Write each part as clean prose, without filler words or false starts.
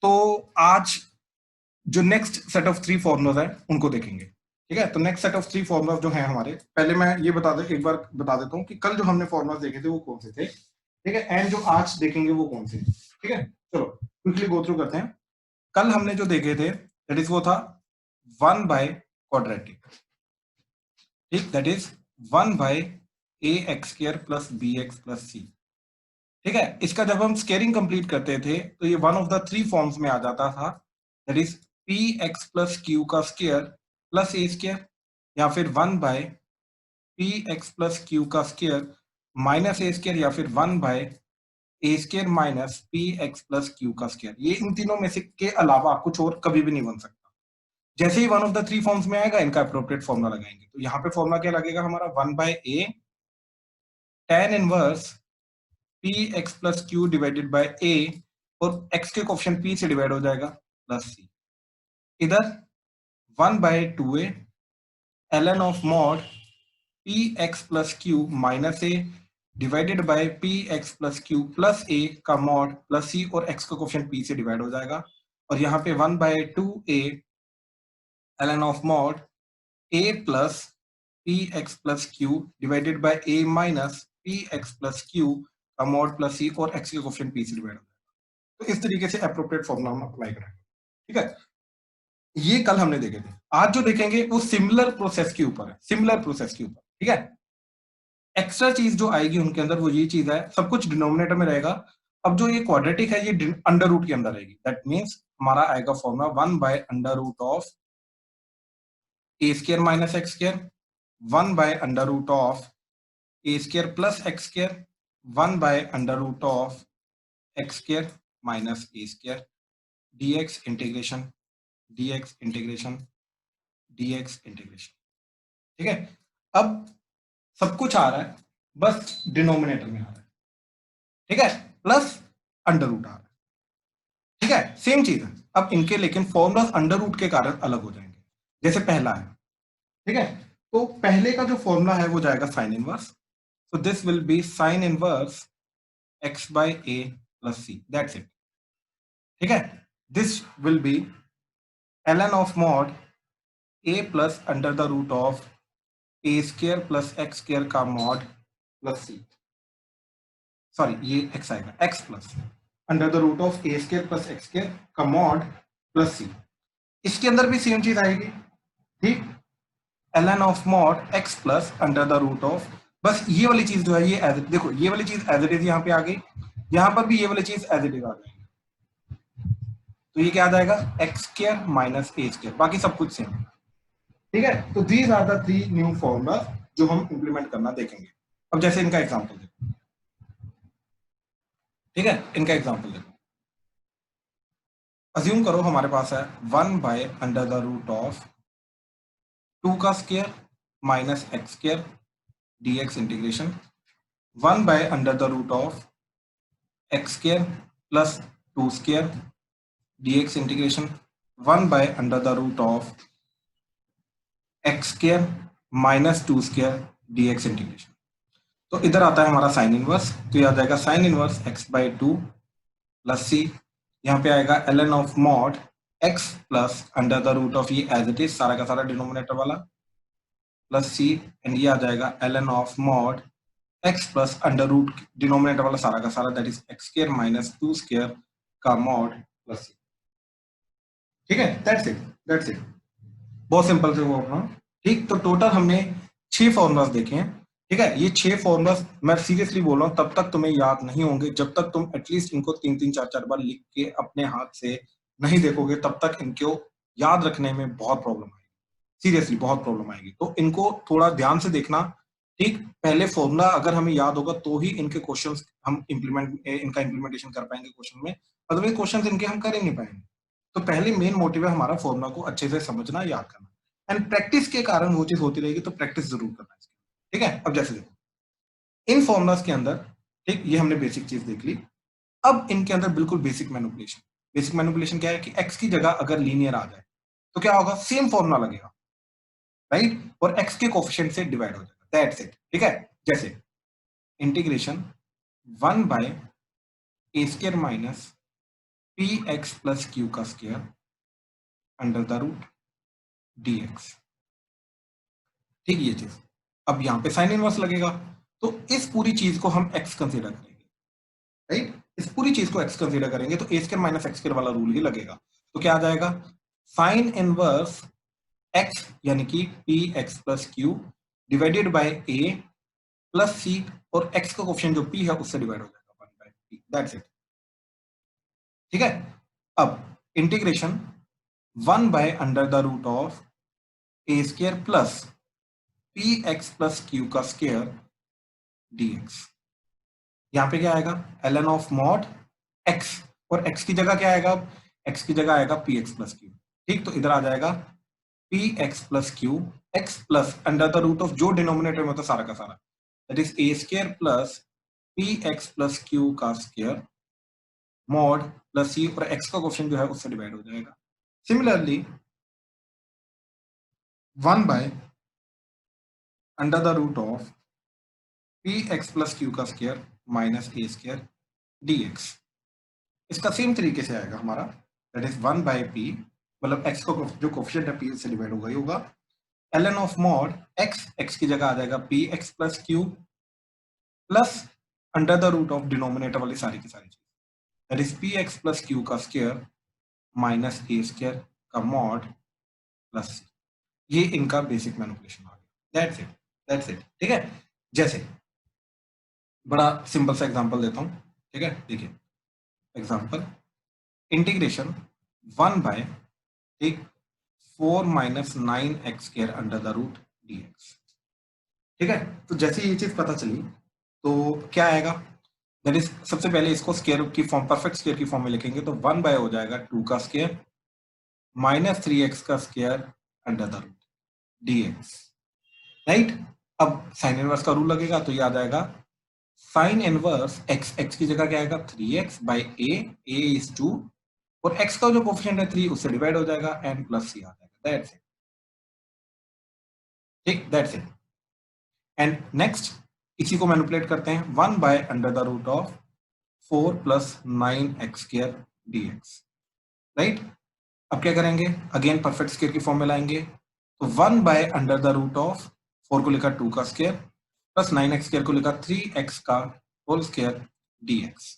तो आज जो नेक्स्ट सेट ऑफ 3 फॉर्मूलाज है उनको देखेंगे। ठीक है, तो नेक्स्ट सेट ऑफ 3 फॉर्मूलाज जो हैं हमारे, पहले मैं ये एक बार बता देता हूँ कि कल जो हमने फॉर्मूलाज देखे थे वो कौन से थे। ठीक है, एंड जो आज देखेंगे वो कौन से। ठीक है, चलो क्विकली गो थ्रू करते हैं। कल हमने जो देखे थे दैट इज वो था 1 बाय क्वाड्रेटिक। ठीक, that is 1 by a x square plus b x plus c. ठीक है, इसका जब हम स्केयरिंग कंप्लीट करते थे तो ये वन ऑफ द 3 फॉर्म्स में आ जाता था, that is p x plus q का स्केयर प्लस ए स्केयर, या फिर 1 by p x plus q का स्केयर माइनस ए स्केयर, या फिर 1 by a square minus p x plus q का स्केयर। ये इन तीनों में से के अलावा कुछ और कभी भी नहीं बन सकता। जैसे ही वन ऑफ द 3 फॉर्म्स में आएगा इनका अप्रोप्रिएट फॉर्मूला लगाएंगे। तो यहाँ पे फॉर्मूला क्या लगेगा हमारा, 1 by a tan inverse p x plus q divided by a, और x के कोफिशिएंट p से डिवाइड हो जाएगा प्लस c। इधर 1 by 2a ln of mod p x plus q minus a divided by p x plus q plus a का mod plus c, और x का coefficient p से divide हो जाएगा। और यहाँ पे 1 by 2a ln of mod a plus p x plus q divided by a minus p x plus q का मॉड प्लस c, और x के कोफिशिएंट p से डिवाइड हो जाएगा। तो इस तरीके से अप्रोप्रिएट फॉर्मूला हम अप्लाई करेंगे। ठीक है, ये कल हमने देखे थे। आज जो देखेंगे वो सिमिलर प्रोसेस के ऊपर है, सिमिलर प्रोसेस के ऊपर। ठीक है, एक्स्ट्रा चीज जो आएगी उनके अंदर वो ये चीज है, सब कुछ डिनोमिनेटर में रहेगा। अब जो ये क्वाड्रेटिक है ये अंडर रूट के अंदर आएगी। दैट मींस हमारा आएगा formula 1 by under root of a square minus x square, 1 by under root of a square plus x square, 1 by under root of x square minus a square, dx integration dx integration dx integration. ठीक है, अब सब कुछ आ रहा है, बस denominator में आ रहा है। ठीक है, प्लस अंडर रूट आ रहा है। ठीक है, सेम चीज है। अब इनके लेकिन फॉर्मूला अंडर रूट के कारण अलग हो जाएंगे। जैसे पहला है, ठीक है, तो पहले का जो फॉर्मूला है वो जाएगा sine inverse. So this will be sine inverse x by a plus c, that's it. ठीक है, this will be ln of mod a plus under the root of a square plus x square का mod plus c. Sorry, ये x आएगा, x plus under the root of a square plus x square का mod plus c. इसके अंदर भी same चीज आएगी। ठीक, ln of mod x plus under the root of, बस ये वाली चीज जो है ये एज, देखो ये वाली चीज एज इट इज यहाँ पे आ गई, यहाँ पर भी ये वाली चीज एज इट इज आ जाएगी। तो ये क्या आ जाएगा, x square minus a square, बाकी सब कुछ सेम। ठीक है, तो these are the 3 new formula जो हम इंप्लीमेंट करना देखेंगे। अब जैसे इनका एग्जांपल देखो। ठीक है, इनका एग्जांपल देखो। अज्यूम करो हमारे पास है 1 by under the root of 2 का square minus x square dx integration, 1 by under the root of x square plus 2 square dx integration, 1 by under the root of x square minus 2 square dx integration. तो इधर आता है हमारा sine inverse, तो ये आ जाएगा sine inverse x by 2 plus c, यहाँ पे आएगा ln of mod x plus under the root of, ये एज इट इज सारा का सारा डिनोमिनेटर वाला, प्लस सी, एंड ये आ जाएगा ln of mod x plus under root denominator वाला सारा का सारा, that is x square minus 2 square का मॉड प्लस सी। ठीक है, दैट्स इट, दैट्स इट, बहुत सिंपल से वो अपना। ठीक, तो टोटल हमने 6 फॉर्मूलाज देखे हैं। ठीक है, ये 6 फॉर्मूलाज मैं सीरियसली बोल रहा हूँ तब तक तुम्हें याद नहीं होंगे जब तक तुम एटलीस्ट इनको 3-3 4-4 बार लिख के अपने हाथ से नहीं देखोगे, तब तक इनको याद रखने में बहुत प्रॉब्लम आएगी, सीरियसली बहुत प्रॉब्लम आएगी। तो इनको थोड़ा ध्यान से देखना। ठीक, पहले फॉर्मूला अगर हमें याद होगा तो ही इनके क्वेश्चंस हम इनका इम्प्लीमेंटेशन कर पाएंगे क्वेश्चन में, अदरवाइज क्वेश्चन इनके हम कर ही नहीं पाएंगे। तो पहले मेन मोटिव है हमारा फॉर्मूला को अच्छे से समझना, याद करना, एंड प्रैक्टिस के कारण वो चीज होती रहेगी। तो प्रैक्टिस जरूर करना इसकी। ठीक है, अब जैसे देखो इन फॉर्मुलाज के अंदर, ठीक, ये हमने बेसिक चीज देख ली। अब इनके अंदर बिल्कुल बेसिक मैनिपुलेशन। बेसिक मैनिपुलेशन क्या है कि x की जगह अगर लीनियर आ जाए तो क्या होगा, सेम फॉर्मूला लगेगा, राइट, और x के कोफिशिएंट से डिवाइड हो जाएगा, दैट्स इट। ठीक है, जैसे integration 1 by a square minus p x plus q का square under the root d x. ठीक, ये चीज। अब यहाँ पे साइन इनवर्स लगेगा, तो इस पूरी चीज को हम एक्स कंसीडर करेंगे, राइट। इस पूरी चीज को एक्स कंसीडर करेंगे तो ए स्क्वायर माइनस एक्स स्क्वायर वाला रूल ही लगेगा। तो क्या आ जाएगा, साइन इनवर्स एक्स यानी कि p x plus q divided by a plus c, और एक्स का कोफिशिएंट जो पी है उससे डिवाइड हो जाएगा 1/p, दैट्स इट। ठीक है, अब integration 1 by under the root of a square plus p x plus q का स्क्वायर dx। यहां पे क्या आएगा, ln ऑफ मॉड x, और x की जगह क्या आएगा, x की जगह आएगा पी एक्स प्लस क्यू। ठीक, तो इधर आ जाएगा p x plus q x plus under the root of जो डिनोमिनेटर में होता है सारा का सारा, that is a square plus p x plus q का स्क्वायर मॉड प्लस सी, और x का क्वेश्चन जो है उससे डिवाइड हो जाएगा। Similarly 1 by under the root of p x plus q का square minus a square dx, इसका सेम तरीके से आएगा हमारा, दैट इज 1 बाय पी, मतलब x को जो कोफिशिएंट है p से डिवाइड होगा, ये होगा ln ऑफ मॉड x की जगह आ जाएगा p x plus q plus under the root of denominator वाली सारी की सारी चीज, that is p x plus q का स्क्वायर माइनस ए स्क्वायर का मॉड प्लस सी। ये इनका बेसिक मैनिपुलेशन आ गया, दैट्स इट, दैट्स इट। ठीक है, जैसे बड़ा सिंपल सा एग्जांपल देता हूं। ठीक है, देखिए एग्जांपल इंटीग्रेशन 1 बाय, ठीक, 4 minus 9x square under the root dx। ठीक है, तो जैसे ये चीज पता चली तो क्या आएगा, दैट इज सबसे पहले इसको स्क्वायर की फॉर्म, परफेक्ट स्क्वायर की फॉर्म में लिखेंगे, तो 1 बाय हो जाएगा 2 का स्क्वायर माइनस 3x का square under the root dx, right. अब साइन इनवर्स का रूल लगेगा, तो ये आ जाएगा साइन इनवर्स x की जगह क्या आएगा 3x बाय a इज 2, और x का जो कोफिशिएंट है 3 उससे डिवाइड हो जाएगा n प्लस c आ जाएगा, दैट्स इट। ठीक, दैट्स इट। एंड नेक्स्ट इसी को मैनिपुलेट करते हैं, 1 by under the root of 4 plus 9x square dx, right. अब क्या करेंगे, अगेन परफेक्ट स्क्वायर की फॉर्म में लाएंगे, तो 1 by under the root of 4 को लिखा 2 का स्क्वायर प्लस 9x स्क्वायर को लिखा 3x का होल स्क्वायर dx,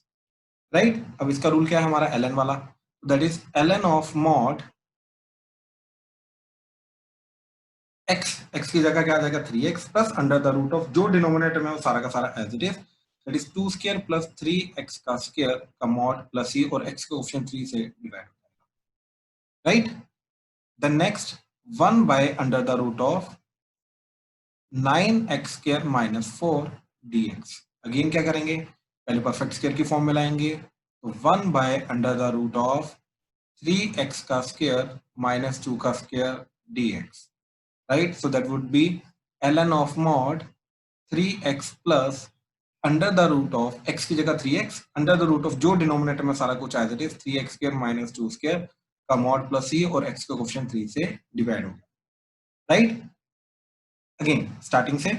राइट। अब इसका रूल क्या है हमारा ln वाला, that is ln of mod x की जगह क्या आ जाएगा 3x plus under the root of जो डिनोमिनेटर में वो सारा का सारा as it is, that is 2 square plus 3x का स्क्वायर का मॉड प्लस c, और x का ऑप्शन 3 से डिवाइड हो जाएगा, right. The next 1 by under the root of 9x square minus 4 dx। Again क्या करेंगे, पहले परफेक्ट स्क्वायर की फॉर्म में लाएंगे, तो 1 by under the root of 3x का स्क्वायर माइनस 2 का square dx, right? So that would be ln of mod 3x plus under the root of x की जगह 3x under the root of जो denominator में सारा कुछ as it is 3x square minus 2 square का mod plus c, और x का coefficient 3 से डिवाइड हो गया, राइट। अगेन स्टार्टिंग से,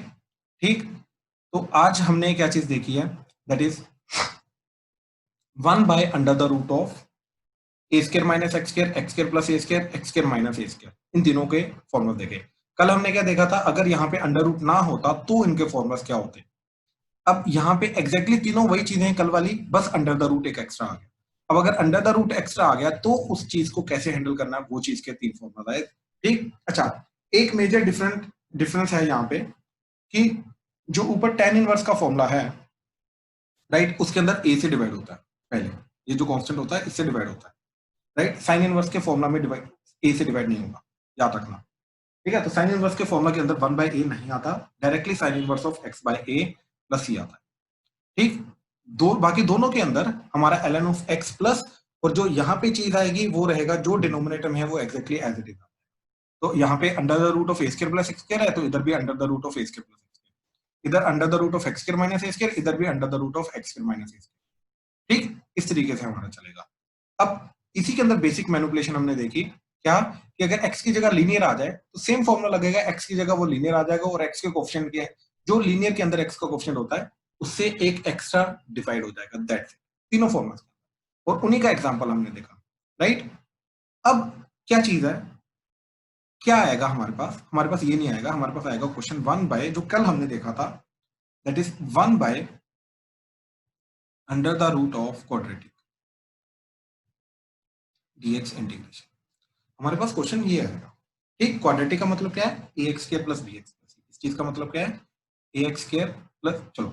ठीक। तो आज हमने क्या चीज देखी है, that is 1 by under the root of a square minus x square plus a square minus a square, इन तीनों के फॉर्मूला देखे। कल हमने क्या देखा था, अगर यहाँ पे अंडर रूट ना होता तो इनके फॉर्मूलास क्या होते। अब यहाँ पे एग्जैक्टली तीनों वही चीजें हैं कल वाली, बस अंडर द रूट एक एक्स्ट्रा आ गया। अब अगर अंडर द रूट एक्स्ट्रा आ गया तो उस चीज को कैसे हैंडल करना है, वो चीज के 3 फॉर्मूला है, ठीक। अच्छा, एक मेजर डिफरेंस है यहाँ पे कि जो ऊपर tan इनवर्स का फॉर्मूला है, राइट, उसके अंदर a से डिवाइड होता है पहले, ये जो कांस्टेंट होता है इससे डिवाइड होता है, राइट। साइन इनवर्स के फॉर्मूला में डिवाइड ए से डिवाइड नहीं होगा, याद रखना, ठीक है। तो साइन इनवर्स के फॉर्मूला के अंदर 1 बाय ए नहीं आता, directly sine inverse of x by a plus c आता है, ठीक। बाकी दोनों के अंदर हमारा ln ऑफ x प्लस, और जो यहाँ पे चीज आएगी वो रहेगा जो डिनोमिनेटर में है वो एग्जैक्टली एज इट इज। तो यहाँ पे under the root of a square plus x square है, तो इधर भी under the root of a square plus x square, इधर under the root of x square minus a square, इधर भी under the root of x square minus a square, ठीक। इस तरीके से हमारा चलेगा। अब इसी के अंदर बेसिक मैनिपुलेशन हमने देखी क्या, कि अगर x की जगह लीनियर आ जाए तो सेम फॉर्मूला लगेगा, x की जगह वो लीनियर आ जाएगा, और x के कोएफिशिएंट के जो लीनियर के अंदर x का कोएफिशिएंट होता है उससे एक एक्स्ट्रा डिवाइड हो जाएगा, दैट्स इट, तीनों फॉर्मूला। और उन्हीं का एग्जाम्पल हमने देखा, राइट। अब क्या चीज है, क्या आएगा हमारे पास? हमारे पास ये नहीं आएगा, हमारे पास आएगा क्वेश्चन 1 बाय, जो कल हमने देखा था, that is 1 by under the root of quadratic dx integration. हमारे पास क्वेश्चन ये आएगा, ठीक। क्वाड्रेटिक का मतलब क्या है? ax² plus bx plus c। इस चीज का मतलब क्या है? ax² प्लस, चलो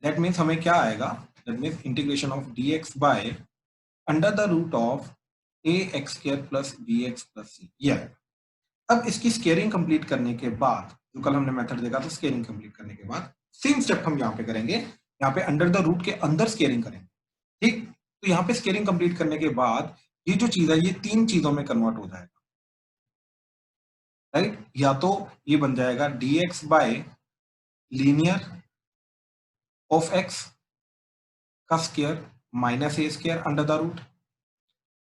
दैट मीन्स हमें क्या आएगा, that means integration of dx by under the root of ax² plus bx plus c, ये आएगा। अब इसकी स्केयरिंग कंप्लीट करने के बाद, जो कल हमने मेथड देखा था, स्केयरिंग कंप्लीट करने के बाद सेम स्टेप हम यहाँ पे करेंगे, यहाँ पे अंडर द रूट के अंदर स्केयरिंग करेंगे, ठीक। तो यहाँ पे स्केयरिंग कंप्लीट करने के बाद ये जो चीज है ये 3 चीजों में कन्वर्ट हो जाएगा, राइट। या तो ये बन जाएगा dx by linear of x का square minus a square under the root,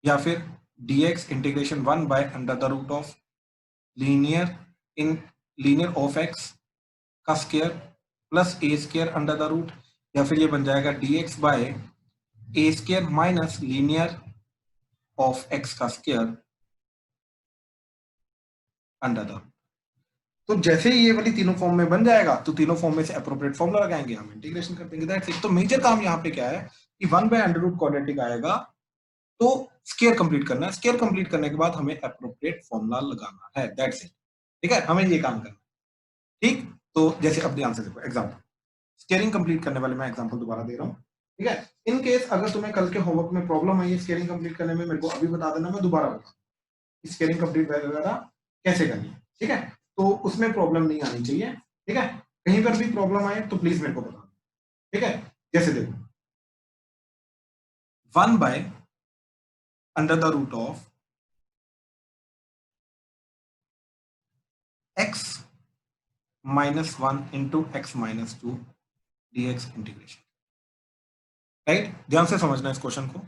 या फिर dx integration 1 by under the root of linear of x का square plus a square under the root, या फिर ये बन जाएगा dx by a square minus linear of x का square under the. तो जैसे ही ये वाली तीनों फॉर्म में बन जाएगा, तो तीनों फॉर्म में से अप्रोप्रिएट फॉर्मूला लगाएंगे, हम इंटीग्रेशन कर देंगे, दैट्स इट। तो मेजर काम यहाँ पे क्या है कि 1 बाय अंडर रूट क्वाड्रेटिक आएगा, तो स्केयर कंप्लीट करना है, स्केयर कंप्लीट करने के बाद हमें अप्रोप्रिएट फॉर्मूला लगाना है, दैट्स इट, ठीक है। हमें ये काम करना है, ठीक। तो जैसे अब ध्यान से देखो एग्जांपल, स्केयरिंग कंप्लीट करने वाले मैं एग्जांपल दोबारा दे रहा हूँ, ठीक है। इन केस अगर तुम्हें कल के होमवर्क में प्रॉब्लम आई है स्केयरिंग कंप्लीट करने में, मेरे को अभी बता देना, मैं दोबारा बता स्केयरिंग कंप्लीट वगैरह कैसे करनी है, ठीक है। तो उसमें प्रॉब्लम नहीं आनी चाहिए, ठीक है। कहीं पर भी प्रॉब्लम आए तो प्लीज मेरे को बता, ठीक है। जैसे देखो 1 by under the root of x minus 1 into x minus 2 dx integration, right. ध्यान से समझना इस क्वेश्चन को।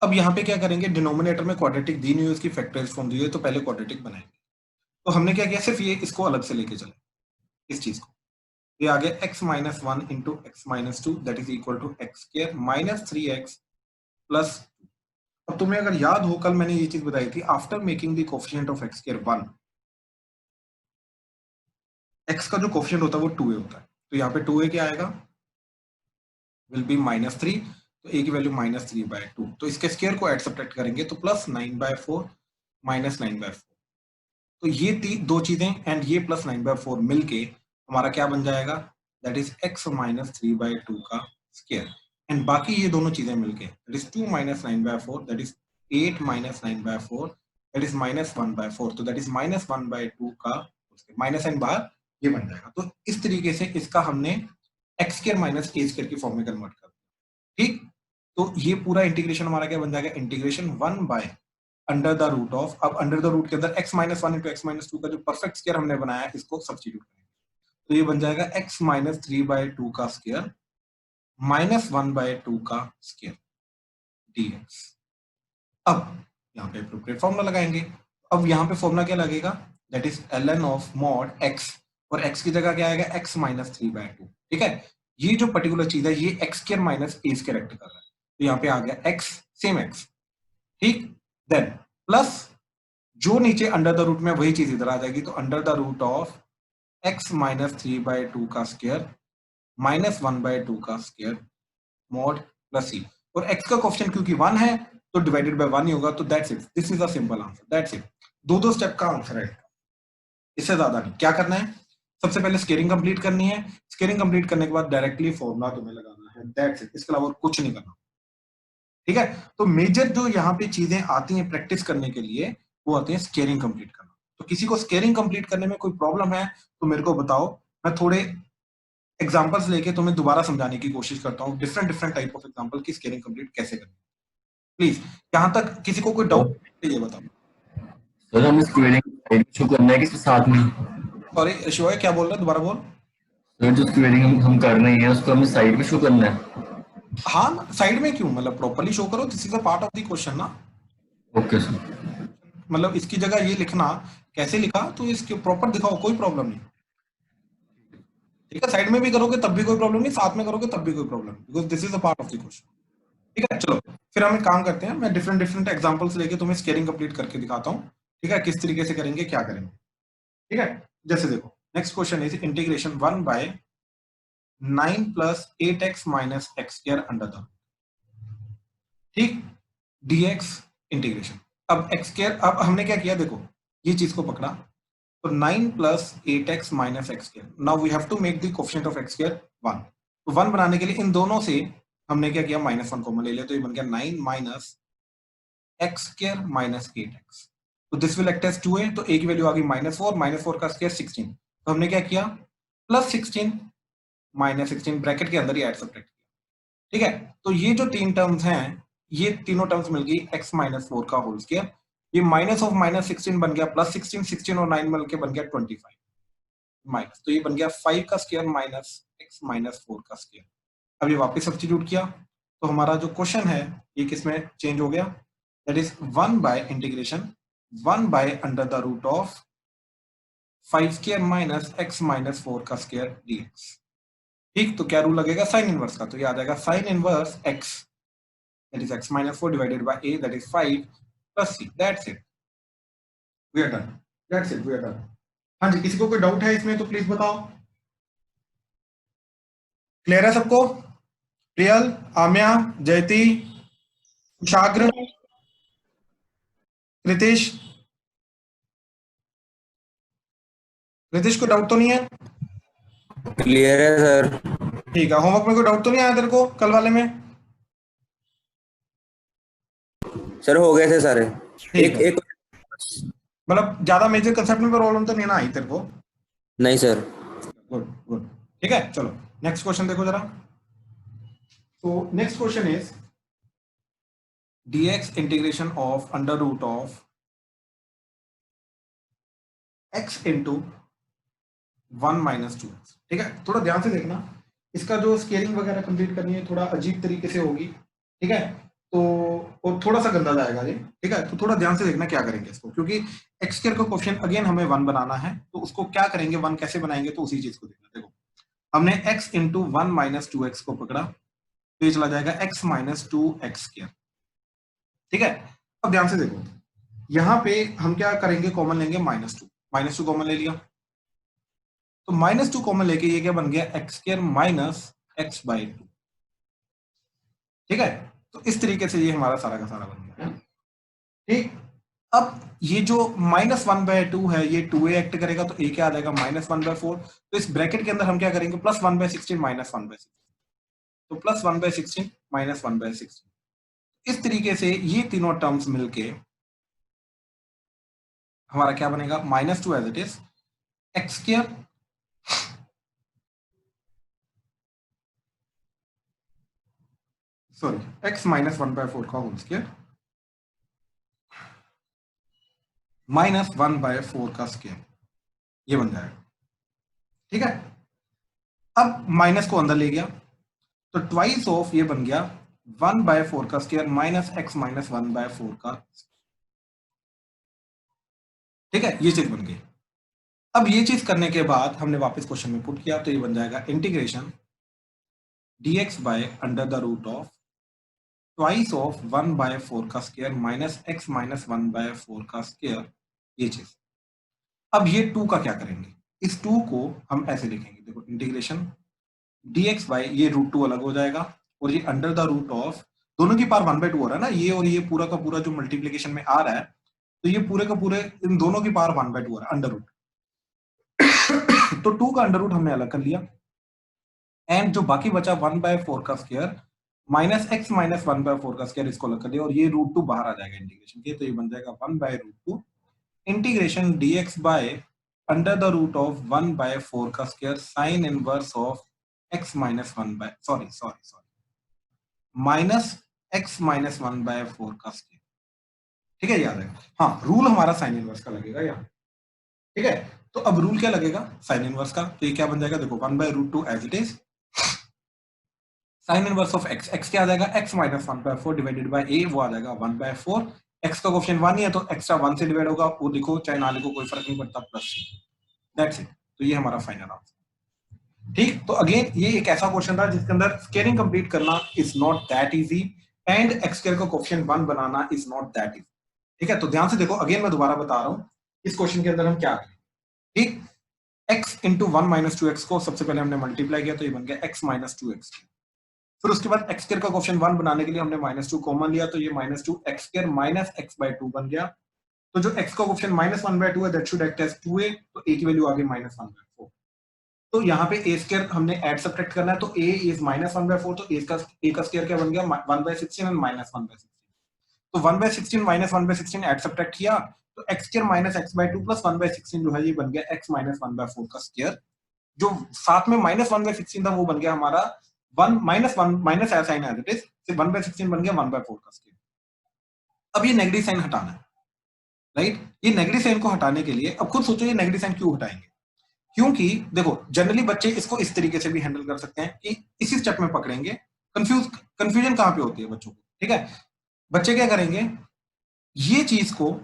अब यहाँ पे क्या करेंगे, डिनोमिनेटर में क्वाड्रेटिक दी नहीं हुई, उसकी फैक्टराइज फॉर्म दी हुई है, तो पहले क्वाड्रेटिक बनाएंगे। तो हमने क्या किया, सिर्फ ये इसको अलग से लेके चले, इस चीज को, ये आ गया x minus 1 into x minus 2 that is equal to x square minus 3x plus. अब तुम्हें अगर याद हो, कल मैंने ये चीज बताई थी, after making the coefficient of x square 1, x का जो कोफिशिएंट होता है वो 2a होता है, तो यहाँ पे 2a क्या आएगा, विल बी -3, तो a की वैल्यू -3/2, तो इसके स्क्वायर को ऐड सब्ट्रैक्ट करेंगे तो प्लस 9/4 माइनस 9/4, तो ये दो चीजें एंड ये प्लस 9/4 मिलके हमारा क्या बन जाएगा, दैट इज x माइनस 3/2 का स्क्वायर, एंड बाकी ये दोनों चीजें मिलके that is 2 minus 9/4 that is 8 minus 9/4 that is -1/4, तो दैट इज -1/2 का माइनस एंड बाहर ये बन जाएगा। तो इस तरीके से इसका हमने x square minus a square की फॉर्म में कन्वर्ट कर दिया, ठीक। तो ये पूरा इंटीग्रेशन हमारा क्या बन जाएगा, integration 1 by under the root of, अब अंडर द रूट के अंदर x minus 1 into x minus 2 का जो परफेक्ट स्क्वायर हमने बनाया है, इसको सब्स्टिट्यूट करेंगे, तो ये बन जाएगा x माइनस 3/2 का स्क्वायर माइनस 1/2 का स्क्वायर dx। अब यहाँ पे एप्रोप्रिएट फॉर्मूला लगाएंगे। अब यहाँ पे फॉर्मूला क्या लगेगा, that is ln of mod x, और x की जगह क्या आएगा, x माइनस 3/2, ठीक है। ये जो पर्टिकुलर चीज है ये x square minus a square act कर रहा है, तो यहाँ पे आ गया x सेम x, ठीक। देन प्लस जो नीचे अंडर द रूट में वही चीज इधर आ जाएगी, तो under the root of x minus 3/2 का स्क्वायर माइनस 1/2 का स्क्वायर मॉड प्लस c, और x का कोएफिशिएंट क्योंकि 1 है तो डिवाइडेड बाय 1 ही होगा, तो that's it, this is a simple answer, that's it. दो स्टेप का आंसर है, इससे ज्यादा नहीं। क्या करना है, सबसे पहले स्केयरिंग कंप्लीट करनी है, स्केयरिंग कंप्लीट करने के बाद डायरेक्टली फॉर्मूला तुम्हें लगाना है, दैट्स इट, इसके अलावा कुछ नहीं करना, ठीक है। तो मेजर जो यहाँ पे चीजें आती हैं प्रैक्टिस करने के लिए, वो आती है स्केयरिंग कंप्लीट करना। तो किसी को स्केयरिंग कंप्लीट करने में कोई प्रॉब्लम है तो मेरे को बताओ, मैं थोड़े एग्जांपल्स लेके तुम्हें दोबारा समझाने की कोशिश करता हूँ, डिफरेंट टाइप ऑफ एग्जांपल की स्केयरिंग कंप्लीट कैसे करनी, प्लीज। यहाँ तक किसी को कोई डाउट है ये बताओ। सर हमें स्क्वेयरिंग साइड शो करना है कि साथ में? सॉरी शिवाय, क्या बोल रहा है, दोबारा बोल। सर जो स्क्वेयरिंग हम कर रहे हैं उसको हमें साइड में शो करना है। हाँ, साइड में क्यों, मतलब प्रॉपर्ली शो करो, this is a part of the question ना। Okay sir. मतलब इसकी जगह ये लिखना, कैसे लिखा तो इसके प्रॉपर दिखाओ, कोई प्रॉब्लम नहीं, ठीक है। साइड में भी करोगे तब भी कोई प्रॉब्लम नहीं, साथ में करोगे तब भी कोई प्रॉब्लम नहीं, because this is a part of the question. ठीक है, चलो फिर हम एक काम करते हैं, मैं डिफरेंट डिफरेंट एग्जांपल्स लेके तुम्हें स्केलिंग कंप्लीट करके दिखाता हूँ। ठीक है, किस तरीके से करेंगे, क्या करेंगे। ठीक है, जैसे देखो next question is integration 1/9 + 8x - x² under the, ठीक, dx इंटीग्रेशन। अब x², अब हमने क्या किया, देखो ये चीज को पकड़ा, तो 9 + 8x - x²। Now we have to make the coefficient of x² 1। तो 1 बनाने के लिए इन दोनों से हमने क्या किया, -1 कॉमन ले लिया, तो ये बन गया 9 - x² - 8x। तो this will act as 2a, तो a की वैल्यू आ गई -4, -4 का स्क्वायर 16। तो हमने क्या किया, +16 -16 ब्रैकेट के अंदर ही ऐड सब्ट्रैक्ट किया। ठीक है, तो ये जो तीन टर्म्स हैं, ये तीनों टर्म्स मिल गई x - 4 का होल स्क्वायर। ये माइनस ऑफ -16 बन गया +16, 16 और 9 मिलके बन गया 25 माइनस, तो ये बन गया 5 का स्क्वायर माइनस x - 4 का स्क्वायर। अब ये वापस सब्स्टिट्यूट किया, तो हमारा जो क्वेश्चन है ये किसमें चेंज हो गया, दैट इज 1/√of 5² - x - 4 का स्क्वायर dx। ठीक, तो क्या रूल लगेगा, साइन इनवर्स का, तो ये आ जाएगा sine inverse x, that is x - 4 divided by a, that is 5 + c। That's it, we are done, that's it, we are done. हाँ जी, किसी को कोई डाउट है इसमें तो प्लीज बताओ। क्लियर है सबको, प्रियल, आम्या, जयती, कुशाग्र, रितेश, रितेश को डाउट तो नहीं है? क्लियर है सर। ठीक है, होमवर्क में कोई डाउट तो नहीं आया तेरे को कल वाले में? सर हो गए थे सारे। ठीक एक है, एक मतलब ज्यादा मेजर कंसेप्ट में प्रॉब्लम तो नहीं ना आई तेरे को? नहीं सर। गुड गुड, ठीक है, चलो नेक्स्ट क्वेश्चन देखो जरा। तो next question is dx integration of √of x into 1 - 2x। ठीक है, थोड़ा ध्यान से देखना, इसका जो स्केलिंग वगैरह कंप्लीट करनी है थोड़ा अजीब तरीके से होगी। ठीक है, तो और थोड़ा सा गंदा जाएगा ये। ठीक है, तो थोड़ा ध्यान से देखना क्या करेंगे इसको, क्योंकि x² का कोएफिशिएंट अगेन हमें 1 बनाना है, तो उसको क्या करेंगे, 1 कैसे बनाएंगे, तो उसी चीज को देखना। देखो हमने x इंटू 1 - 2x को पकड़ा, तो ये चला जाएगा x - 2x²। ठीक है, अब ध्यान से देखो, यहां पे हम क्या करेंगे, कॉमन लेंगे -2 कॉमन ले लिया, तो -2 कॉमन लेके ये क्या बन गया, x² - x/2। ठीक है, तो इस तरीके से ये हमारा सारा का सारा बन गया। ठीक, अब ये जो -1/2 है, ये 2a एक्ट करेगा, तो a क्या आ जाएगा, -1/4। तो इस ब्रैकेट के अंदर हम क्या करेंगे, +1/16 -1/16, तो +1/16 -1/16। इस तरीके से ये तीनों टर्म्स मिलके हमारा क्या बनेगा, -2 as it is x², sorry x - 1/4 का होल स्क्वायर -1/4 का स्क्वायर, ये बन जाएगा। ठीक है, अब माइनस को अंदर ले गया, तो ट्वाइस ऑफ ये बन गया 1/4 का स्क्वायर -x - 1/4 का। ठीक है, ये चीज बन गई। अब ये चीज करने के बाद हमने वापस क्वेश्चन में पुट किया, तो ये बन जाएगा integration dx by √of twice of 1/4 का स्क्वायर -x - 1/4 का स्क्वायर, ये चीज। अब ये 2 का क्या करेंगे, इस 2 को हम ऐसे लिखेंगे, देखो इंटीग्रेशन dx बाय ये √2 अलग हो जाएगा, और ये अंडर द रूट ऑफ, दोनों की पावर 1/2 हो रहा है ना, ये और ये पूरा का पूरा जो मल्टीप्लीकेशन में आ रहा है, तो ये पूरे का पूरे इन दोनों की पावर 1/2 हो रहा है, अंडर रूट। तो 2 का अंडर रूट हमने अलग कर लिया, एंड जो बाकी बचा 1/4 का स्क्वायर -x - 1/4 का स्क्वायर, इसको अलग कर दिया, और ये √2 बाहर आ जाएगा इंटीग्रेशन के, तो ये बन जाएगा 1/√2 integration dx by under the root of 1/4 का square sine inverse of x - 1 sorry sorry sorry -x - 1/4 का स्क्वायर। ठीक है, याद है, हाँ रूल हमारा साइन इनवर्स का लगेगा यहाँ। ठीक है, तो अब रूल क्या लगेगा, साइन इनवर्स का, तो ये क्या बन जाएगा, देखो 1/√2 as it is sine inverse of x, x क्या आ जाएगा, x - 1/4 डिवाइडेड बाय a, वो आ जाएगा 1/4। x का कोएफिशिएंट 1 ही है, तो एक्स्ट्रा 1 से डिवाइड होगा, वो लिखो चाहे ना लिखो कोई फर्क नहीं पड़ता, प्लस। दैट्स इट, तो ये हमारा फाइनल आंसर। ठीक, तो अगेन ये एक ऐसा क्वेश्चन था जिसके अंदर स्केलिंग कंप्लीट करना is not that easy, and x square का कोएफिशिएंट 1 बनाना इज नॉट दैट इजी। ठीक है, तो ध्यान से देखो, अगेन मैं दोबारा बता रहा हूं इस क्वेश्चन के अंदर हम क्या करें। ठीक, x इंटू 1 माइनस 2x को सबसे पहले हमने मल्टीप्लाई किया तो ये बन गया x माइनस 2x। फिर उसके बाद x स्क्वायर का कोएफिशिएंट 1 बनाने के लिए हमने माइनस 2 कॉमन लिया तो ये minus 2 x square minus x by 2 बन गया। तो जो x का कोएफिशिएंट माइनस 1 बाय 2 है that should act as 2a, तो a की वैल्यू आ गई माइनस 1 बाय 4। तो यहाँ पे a स्क्वायर हमने ऐड सब्ट्रैक्ट करना है तो a इज माइनस 1 बाय 4, तो a का स्क्वायर क्या बन गया 1 बाय 16 एंड माइनस 1 बाय 16। तो 1 by 16 minus 1 by 16 add subtract किया तो x square minus x by 2 plus 1 by 16 जो है ये बन गया x माइनस 1 बाय 4 का स्क्वायर। जो साथ में माइनस 1 बाय 16 था वो बन गया हमारा 1 minus sign as it is, सिर्फ 1 बाय 16 बन गया 1 बाय 4 का स्क्वायर। अब ये नेगेटिव साइन हटाना है, राइट। ये नेगेटिव साइन को हटाने के लिए अब खुद सोचो ये नेगेटिव साइन क्यों हटाएंगे, क्योंकि देखो जनरली बच्चे इसको इस तरीके से भी हैंडल कर सकते हैं कि इसी स्टेप में पकड़ेंगे। कंफ्यूजन कहां पे होती है बच्चों को, ठीक है। बच्चे क्या करेंगे, ये चीज को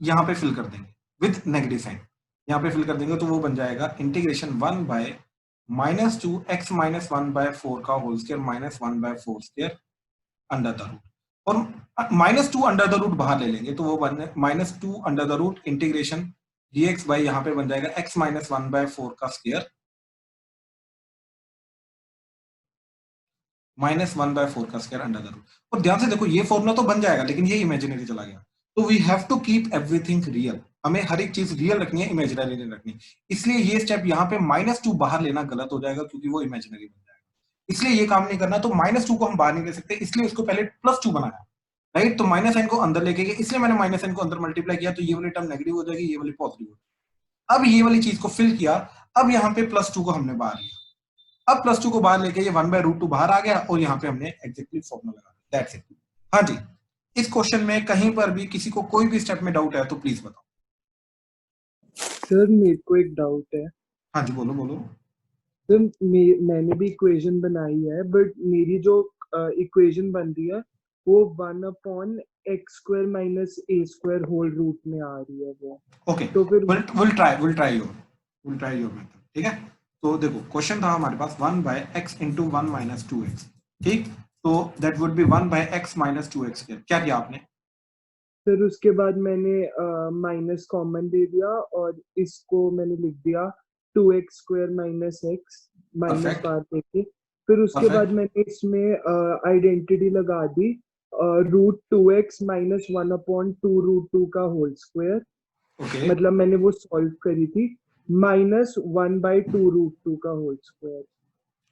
यहां पे फिल कर देंगे विद नेगेटिव साइन, यहां पे फिल कर देंगे तो वो बन जाएगा integration 1 by minus 2 x minus 1 by 4 का whole square minus 1 by 4 square under the root, और माइनस 2 अंडर द रूट बाहर ले लेंगे तो वो बन minus 2 under the root integration dx by यहां पे बन जाएगा x माइनस 1 बाय 4 का स्क्वायर माइनस 1 बाय 4 का स्क्वायर अंडर द रूट। और ध्यान से देखो ये फॉर्मूला तो बन जाएगा लेकिन ये इमेजिनरी चला गया, तो we have to keep everything real, हमें हर एक चीज रियल रखनी है, इमेजिनरी नहीं रखनी। इसलिए ये स्टेप यहाँ पे माइनस 2 बाहर लेना गलत हो जाएगा क्योंकि वो इमेजिनरी बन जाएगा, इसलिए ये काम नहीं करना। तो माइनस 2 को हम बाहर नहीं ले सकते, इसलिए उसको पहले प्लस 2 बनाया, राइट। तो माइनस साइन को अंदर लेके गए, इसलिए मैंने माइनस साइन को अंदर मल्टीप्लाई किया तो ये वाली टर्म नेगेटिव हो जाएगी, ये वाली पॉजिटिव हो जाएगी। अब ये वाली चीज को फिल किया, अब यहाँ पे प्लस 2 को हमने बाहर लिया, अब प्लस 2 को बाहर लेके ये 1 बाय रूट 2 बाहर आ गया और यहाँ पे हमने एग्जैक्टली फॉर्मूला लगा दिया, दैट्स इट। हाँ जी, इस क्वेश्चन में कहीं पर भी किसी को कोई भी स्टेप में डाउट है तो प्लीज बताओ। सर मेरे को एक डाउट है। हाँ जी बोलो बोलो। सर मैंने भी इक्वेशन बनाई है बट मेरी जो इक्वेशन बन रही है वो 1 upon x square minus a square whole root में आ रही है वो। ओके, तो फिर विल ट्राई योर मेथड, ठीक है। तो देखो क्वेश्चन था हमारे पास 1 by x into 1 minus 2x, ठीक। तो that would be 1 by x minus 2x square. क्या किया आपने? फिर उसके बाद मैंने माइनस कॉमन दे दिया और इसको मैंने लिख दिया 2x square minus x minus Perfect. बार देके। फिर उसके Perfect. बाद मैंने इसमें आइडेंटिटी लगा दी root 2x minus 1 upon 2 root 2 का होल स्क्वायर, ओके मतलब मैंने वो सॉल्व करी थी माइनस 1 बाई 2 रूट 2 का होल स्क्वायर।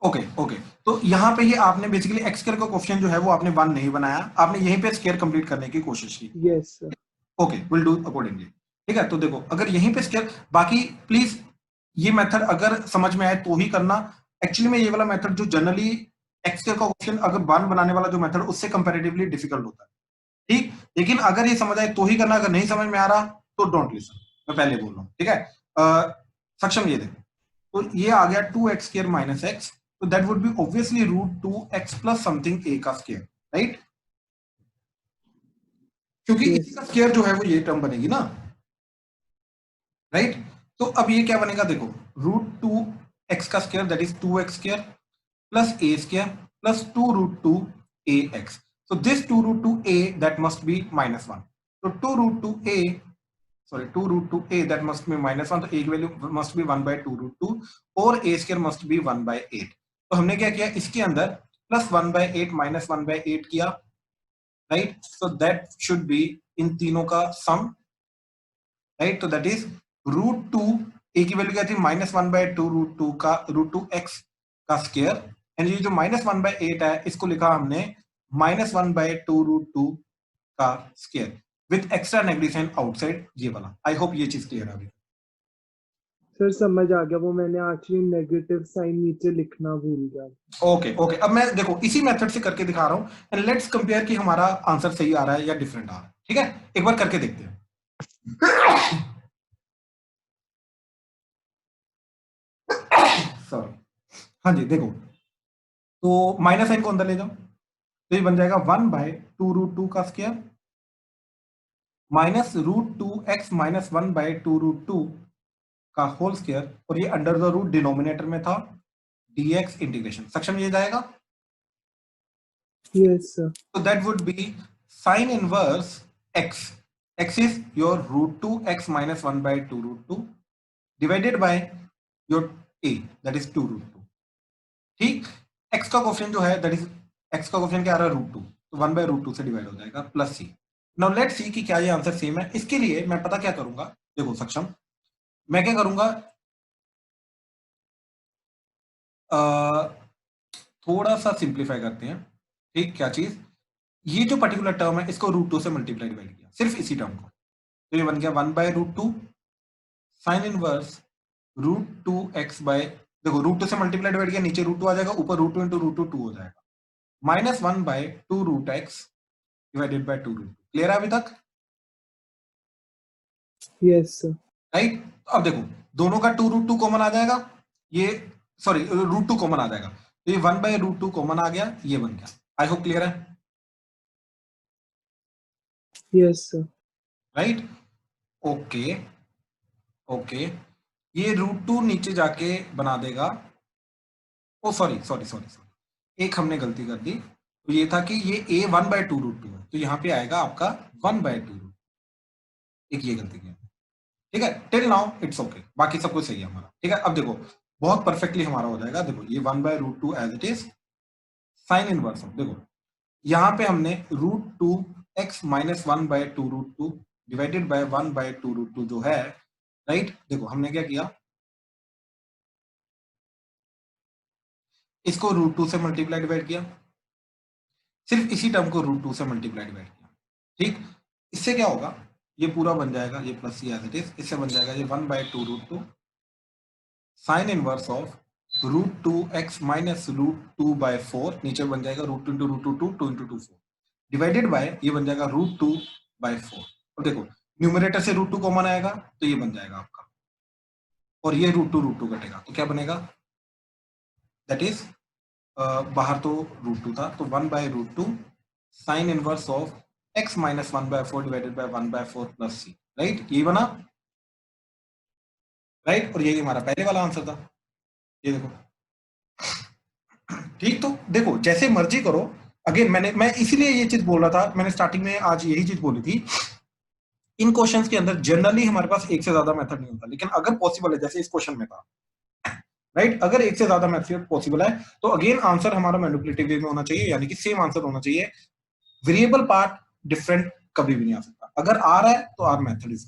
ओके ओके, तो यहाँ पे ये आपने बेसिकली एक्स स्क्वायर का क्वेश्चन जो है वो आपने 1 नहीं बनाया, आपने यहीं पे स्क्वायर कंप्लीट करने की कोशिश की। Yes sir. Okay, will do accordingly, ठीक है। तो देखो अगर यहीं पे स्क्वायर, बाकी प्लीज ये मेथड अगर समझ में आए तो ही करना। एक्चुअली में ये वाला मेथड जो जनरली एक्स स्क्वायर का क्वेश्चन अगर 1 बनाने वाला जो मेथड उससे कंपैरेटिवली डिफिकल्ट होता है, ठीक। लेकिन अगर ये समझ आए तो ही करना, अगर नहीं समझ में आ रहा तो डोंट लिसन, मैं पहले बोल रहा हूँ, ठीक है। सक्षम ये देखो, तो ये आ गया 2x स्क्वायर माइनस एक्स, तो that would be obviously root 2x plus something a का स्क्वायर, राइट, क्योंकि Yes. इसी का स्क्वायर जो है वो ये टर्म बनेगी ना, राइट। तो अब ये क्या बनेगा देखो, रूट 2x का square that is 2x square plus a square plus 2 root 2 ax, so this 2 root 2a that must be minus 1, so 2 root 2a, sorry 2 root 2a that must be minus 1, तो a की value must be 1 by 2 root 2 और a square must be 1 by 8। तो हमने क्या किया, इसके अंदर plus 1 by 8 minus 1 by 8 किया, right. So that should be in तीनों का सम, राइट। तो दैट इज रूट 2, a की वैल्यू क्या थी माइनस 1 by 2 रूट 2 का रूट 2 x का स्क्वायर, एंड ये जो माइनस 1 by 8 है इसको लिखा हमने माइनस 1 by 2 रूट 2 का square with extra negative sign outside ये वाला। आई होप ये चीज क्लियर है अभी। सर समझ आ गया, वो मैंने एक्चुअली नेगेटिव साइन नीचे लिखना भूल गया। ओके ओके, अब मैं देखो इसी मेथड से करके दिखा रहा हूं एंड लेट्स कंपेयर कि हमारा आंसर सही आ रहा है या डिफरेंट आ रहा है, ठीक है। एक बार करके देखते हैं। सॉरी, हाँ जी देखो, तो माइनस साइन को अंदर ले जाओ तो ये बन जाएगा 1 बाय 2 रूट 2 का square minus root 2x minus 1 by 2 root 2 का होल स्क्वायर, और ये अंडर द रूट डिनोमिनेटर में था dx इंटीग्रेशन। सक्षम ये जाएगा, Yes, sir. So that would be sine inverse x. X is your root 2 x minus 1 by 2 root 2 divided by your a, that is 2 root 2. ठीक, x का coefficient जो है that is x का coefficient क्या आ रहा है, रूट 2, तो 1 by root 2 से डिवाइड हो जाएगा प्लस c. नाउ लेट्स सी कि क्या ये आंसर सेम है. इसके लिए मैं पता क्या करूंगा, देखो सक्षम, मैं क्या करूंगा, थोड़ा सा सिंप्लीफाई करते हैं. ठीक, क्या चीज, ये जो पर्टिकुलर टर्म है इसको रूट 2 से मल्टीप्लाई डिवाइड किया, सिर्फ इसी टर्म को, तो ये बन गया 1 by root 2 sine inverse root 2 x by, देखो रूट 2 से मल्टीप्लाई डिवाइड किया, नीचे रूट 2 आ जाएगा, ऊपर रूट 2 इंटू रूट 2 2 हो जाएगा, minus 1 by 2 root x divided by 2 root 2. Clear है अभी तक? Yes, sir. राइट. अब देखो दोनों का 2 रूट 2 कॉमन आ जाएगा, ये सॉरी रूट 2 कॉमन आ जाएगा, तो ये 1 बाय रूट 2 कॉमन आ गया, ये बन गया. आई होप क्लियर है. Yes, sir. Right. Okay okay, ये रूट 2 नीचे जाके बना देगा, ओ सॉरी सॉरी सॉरी सॉरी, एक हमने गलती कर दी, तो ये था कि ये a 1 बाय 2 रूट 2 है, तो यहाँ पे आएगा आपका 1 बाय 2 रूट, एक ये गलती किया. ठीक है, टिल नाउ इट्स ओके, बाकी सब कुछ सही है हमारा. ठीक है, अब देखो बहुत परफेक्टली हमारा हो जाएगा. देखो ये 1 by root 2 as it is sine inverse of, देखो यहाँ पे हमने root 2 x minus 1 by 2 root 2 divided by 1 by 2 root 2 जो है, राइट. देखो हमने क्या किया, इसको रूट 2 से मल्टीप्लाई डिवाइड किया, सिर्फ इसी टर्म को रूट 2 से मल्टीप्लाई डिवाइड किया. ठीक, इससे क्या होगा, ये पूरा बन जाएगा, ये plus c as it is, इससे बन जाएगा ये 1 by 2 root 2 sine inverse of root 2 x minus root 2 by 4, नीचे बन जाएगा root 2 into root 2 2 into 2 4 divided by, ये बन जाएगा रूट 2 बाय 4. और देखो न्यूमरेटर से रूट 2 कॉमन आएगा, तो ये बन जाएगा आपका, और ये रूट 2 कटेगा, तो क्या बनेगा, दैट इज बाहर तो रूट 2 था, तो 1 by root 2 sine inverse of x minus 1 by 4 divided by 1 by 4 plus c. Right, ये बना, राइट. और यही हमारा पहले वाला आंसर था, ये देखो. ठीक, तो देखो जैसे मर्जी करो. अगेन मैं इसीलिए ये चीज बोल रहा था, मैंने स्टार्टिंग में आज यही चीज बोली थी, इन क्वेश्चंस के अंदर जनरली हमारे पास एक से ज्यादा मेथड नहीं होता, लेकिन अगर पॉसिबल है, जैसे इस क्वेश्चन में था, राइट, अगर एक से ज्यादा मेथड पॉसिबल है, तो अगेन आंसर हमारा मैनिपुलेटिव वे में होना चाहिए, यानी कि सेम आंसर होना चाहिए. वेरिएबल पार्ट डिफरेंट कभी भी नहीं आ सकता. अगर आ रहा है तो आर मेथड इज.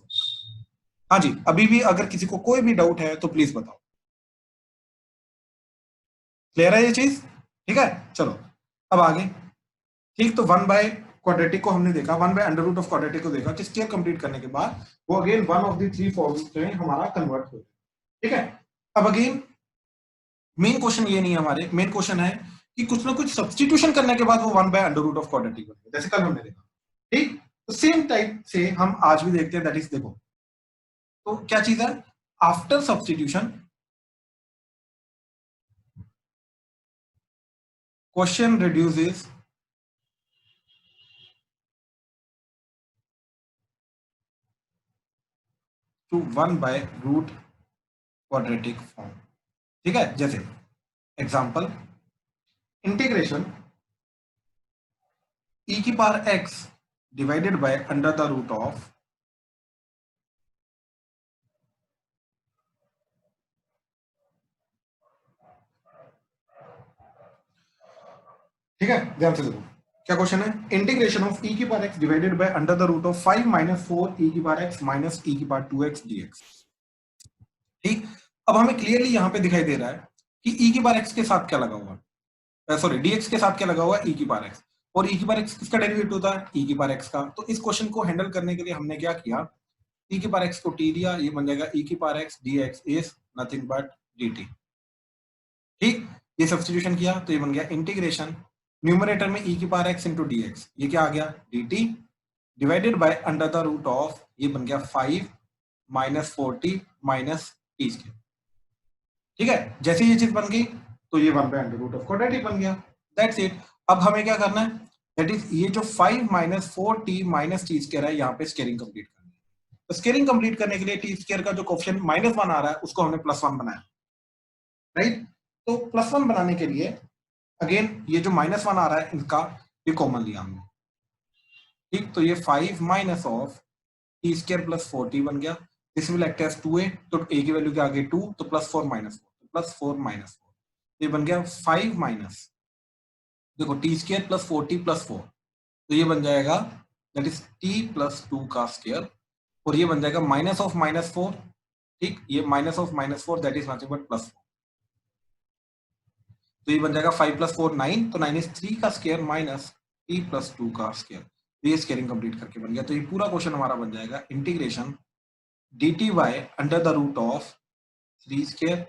हाँ जी, अभी भी अगर किसी को कोई भी डाउट है तो प्लीज बताओ. क्लियर है ये चीज? ठीक है, चलो अब आगे. ठीक, तो 1 बाय क्वाड्रेटिक को हमने देखा, 1 by under root of quadratic को देखा, जिस स्टेप कंप्लीट करने के बाद वो again one of the 3 forms में हमारा कन्वर्ट हो. ठीक है, अब अगेन मेन क्वेश्चन ये नहीं है हमारे, मेन क्वेश्चन है कि कुछ ना कुछ सब्स्टिट्यूशन करने के बाद वो 1 by under root of quadratic बन गया, जैसे कल हमने देखा. ठीक, तो सेम टाइप से हम आज भी देखते हैं, दैट इज, देखो तो क्या चीज है, after substitution question reduces to 1 by root quadratic form. ठीक है, जैसे एग्जांपल, इंटीग्रेशन e की power x divided by under the root of, ठीक है, ध्यान से देखो क्या क्वेश्चन है, इंटीग्रेशन ऑफ e की power x divided by under the root of 5 minus 4 e की पावर x माइनस e की पावर 2x dx. ठीक, अब हमें क्लियरली यहां पे दिखाई दे रहा है कि e की पावर x के साथ क्या लगा हुआ है, सॉरी dx के साथ क्या लगा हुआ है, e की पावर x, और e की पावर x किसका डेरिवेटिव होता है, e की पावर x का. तो इस क्वेश्चन को हैंडल करने के लिए हमने क्या किया, e की पावर x को t दिया, ये बन जाएगा e की power x dx is nothing but dt. ठीक, ये सब्स्टिट्यूशन किया तो ये बन गया इंटीग्रेशन, न्यूमरेटर में e की पावर x इंटू dx, ये क्या आ गया dt divided by under the root of, ये बन गया 5 माइनस 40 माइनस t स्क्वायर. ठीक है, जैसे ये चीज बन गई तो ये 1 by under root of quadratic बन गया. That's it. अब हमें क्या करना है, दैट इज ये जो 5 minus 4t minus t square है, यहाँ पे स्केयरिंग कंप्लीट करनी है. तो स्केयरिंग कंप्लीट करने के लिए t स्क्वायर का जो कोएफिशिएंट -1 आ रहा है उसको हमने +1 बनाया, राइट. तो +1 बनाने के लिए अगेन ये जो -1 आ रहा है इनका ये कॉमन लिया हमने, ठीक। तो ये 5 minus of t square plus 4t बन गया, this will act as 2a, तो a की वैल्यू के आगे 2, तो प्लस 4 माइनस 4, प्लस 4 माइनस 4, ये बन गया 5 माइनस, देखो T square plus 4t plus 4, तो ये बन जाएगा दैट इज t प्लस 2 का स्क्वायर, और ये बन जाएगा माइनस ऑफ माइनस 4, ठीक, ये minus of minus 4 that is nothing but plus 4, तो ये बन जाएगा 5 प्लस 4 9, तो 9 इज 3 का स्क्वायर माइनस t प्लस 2 का स्क्वायर, तो ये स्क्वायरिंग कंप्लीट करके बन गया। तो ये पूरा क्वेश्चन हमारा बन जाएगा integration dt by under the root of 3 square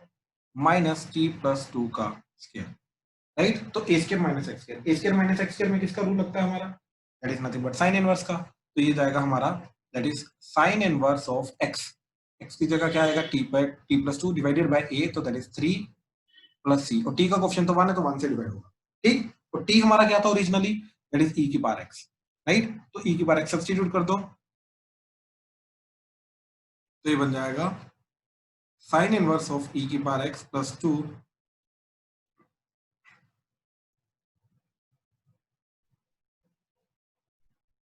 minus t plus 2 का स्क्वायर, राइट। तो a square minus x square, a square minus x square में किसका रूल लगता है हमारा, that is nothing but sine inverse का, तो ये जाएगा हमारा that is sine inverse of x, x की जगह क्या आएगा t plus 2 divided by a, तो दैट इज 3 प्लस c, और t का कोएफिशिएंट तो 1 है तो 1 से डिवाइड होगा, ठीक। तो t हमारा क्या था ओरिजिनली, दैट इज e की पावर x, राइट। तो e की पावर x सब्स्टिट्यूट कर दो, तो ये बन जाएगा साइन इनवर्स ऑफ e की पावर x प्लस 2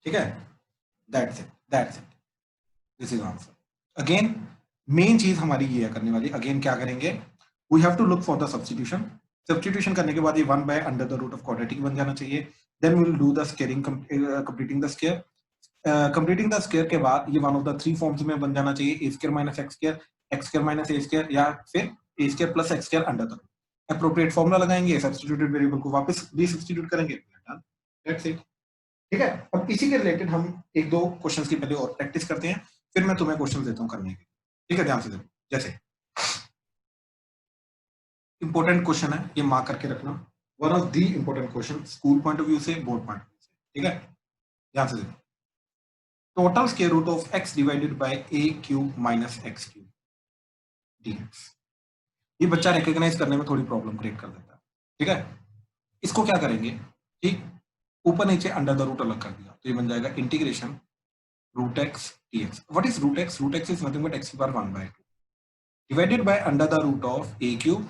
ठीक है, that's it, this is answer. Again main चीज हमारी ये है करने वाली, अगेन क्या करेंगे, we have to look for the substitution करने के बाद ये 1 by under the root of quadratic बन जाना चाहिए, then we will do the squaring, completing the square, completing the square के बाद ये वन ऑफ द 3 फॉर्म्स में बन जाना चाहिए, a square minus x square, x square minus a square, या फिर a square plus x square under the root. Appropriate formula लगाएंगे, सब्स्टिट्यूटेड वेरिएबल को वापस रीसब्स्टिट्यूट करेंगे, दैट्स इट, ठीक है। अब इसी के रिलेटेड हम एक दो क्वेश्चंस की पहले और प्रैक्टिस करते हैं, फिर मैं तुम्हें क्वेश्चन देता हूं करने के, ठीक है, ध्यान से देखो। जैसे इंपॉर्टेंट क्वेश्चन है, ये मार्क करके रखना, one of the important question school point of view से, बोर्ड पॉइंट ऑफ व्यू से, ठीक है, ध्यान से देखो। Total square root of x divided by a cube minus x cube dx, ये बच्चा रिकॉग्नाइज करने में थोड़ी प्रॉब्लम क्रिएट कर देता है, ठीक है। इसको क्या करेंगे, ठीक, ऊपर नीचे अंडर द रूट अलग कर दिया, तो ये बन जाएगा integration root x dx। What is root x, root x is nothing but x की power 1/2 divided by under the root of a cube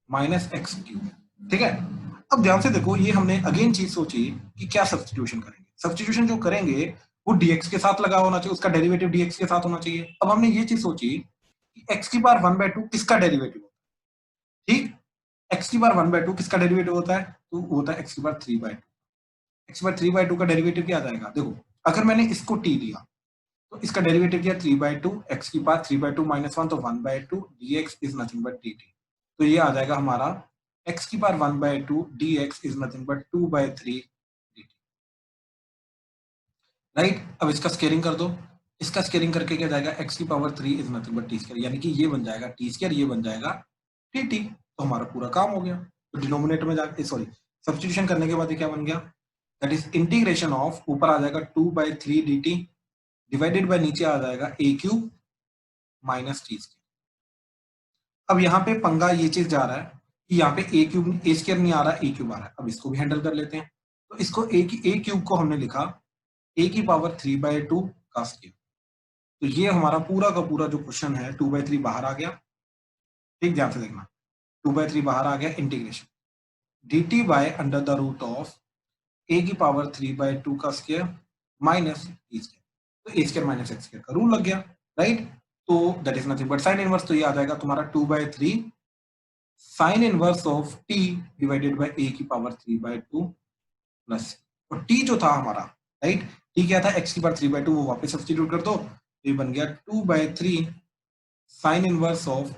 minus x cube, ठीक है। अब ध्यान से देखो, ये हमने अगेन चीज सोची कि क्या सब्स्टिट्यूशन करेंगे, सब्स्टिट्यूशन जो करेंगे वो dx के साथ लगा होना चाहिए, उसका डेरिवेटिव dx के साथ होना चाहिए। अब हमने ये चीज सोची कि x की पावर 1/2 किसका डेरिवेटिव होता है, ठीक, x की पावर 1/2 किसका डेरिवेटिव होता है, तो वो होता है x की पावर 3/2, x की पावर 3/2 का डेरिवेटिव क्या आ जाएगा, देखो अगर मैंने इसको t लिया तो इसका डेरिवेटिव क्या 3/2, x की पावर 3/2 माइनस 1, तो 1/2 dx is nothing but dt, तो ये आ जाएगा हमारा x की power 1/2 dx is nothing but 2/3 dt, right. अब इसका स्केलिंग कर दो, इसका स्केलिंग करके क्या जाएगा, x की power 3 is nothing but t square, यानी कि ये बन जाएगा t स्क्वायर, ये बन जाएगा dt, तो हमारा पूरा काम हो गया। तो डिनोमिनेटर में जाके सॉरी सब्स्टिट्यूशन करने के बाद ये क्या बन गया, दैट इज इंटीग्रेशन ऑफ, ऊपर आ जाएगा 2/3 dt डिवाइडेड बाय नीचे आ जाएगा a cube minus t square. अब यहाँ पे पंगा ये चीज जा रहा है कि यहाँ पे a क्यूब, a स्क्वायर नहीं आ रहा, a क्यूब आ रहा है, अब इसको भी हैंडल कर लेते हैं। तो इसको a क्यूब को हमने लिखा a की पावर 3/2 का स्क्वायर, तो ये हमारा पूरा का पूरा जो क्वेश्चन है 2/3 बाहर आ गया, ठीक, ध्यान से देखना 2/3 बाहर आ गया, integration dt by under the root of a की पावर 3/2 का स्क्वायर माइनस t स्क्वायर, तो a square minus x square का रूल लग गया, राइट। तो that is nothing but sine inverse, तो ये आ जाएगा तुम्हारा 2/3 sine inverse of t divided by a की पावर 3/2 प्लस, और t जो था हमारा, राइट, t क्या था, x की पावर 3/2, वो वापस सब्स्टिट्यूट कर दो, तो ये बन गया 2/3 साइन इनवर्स ऑफ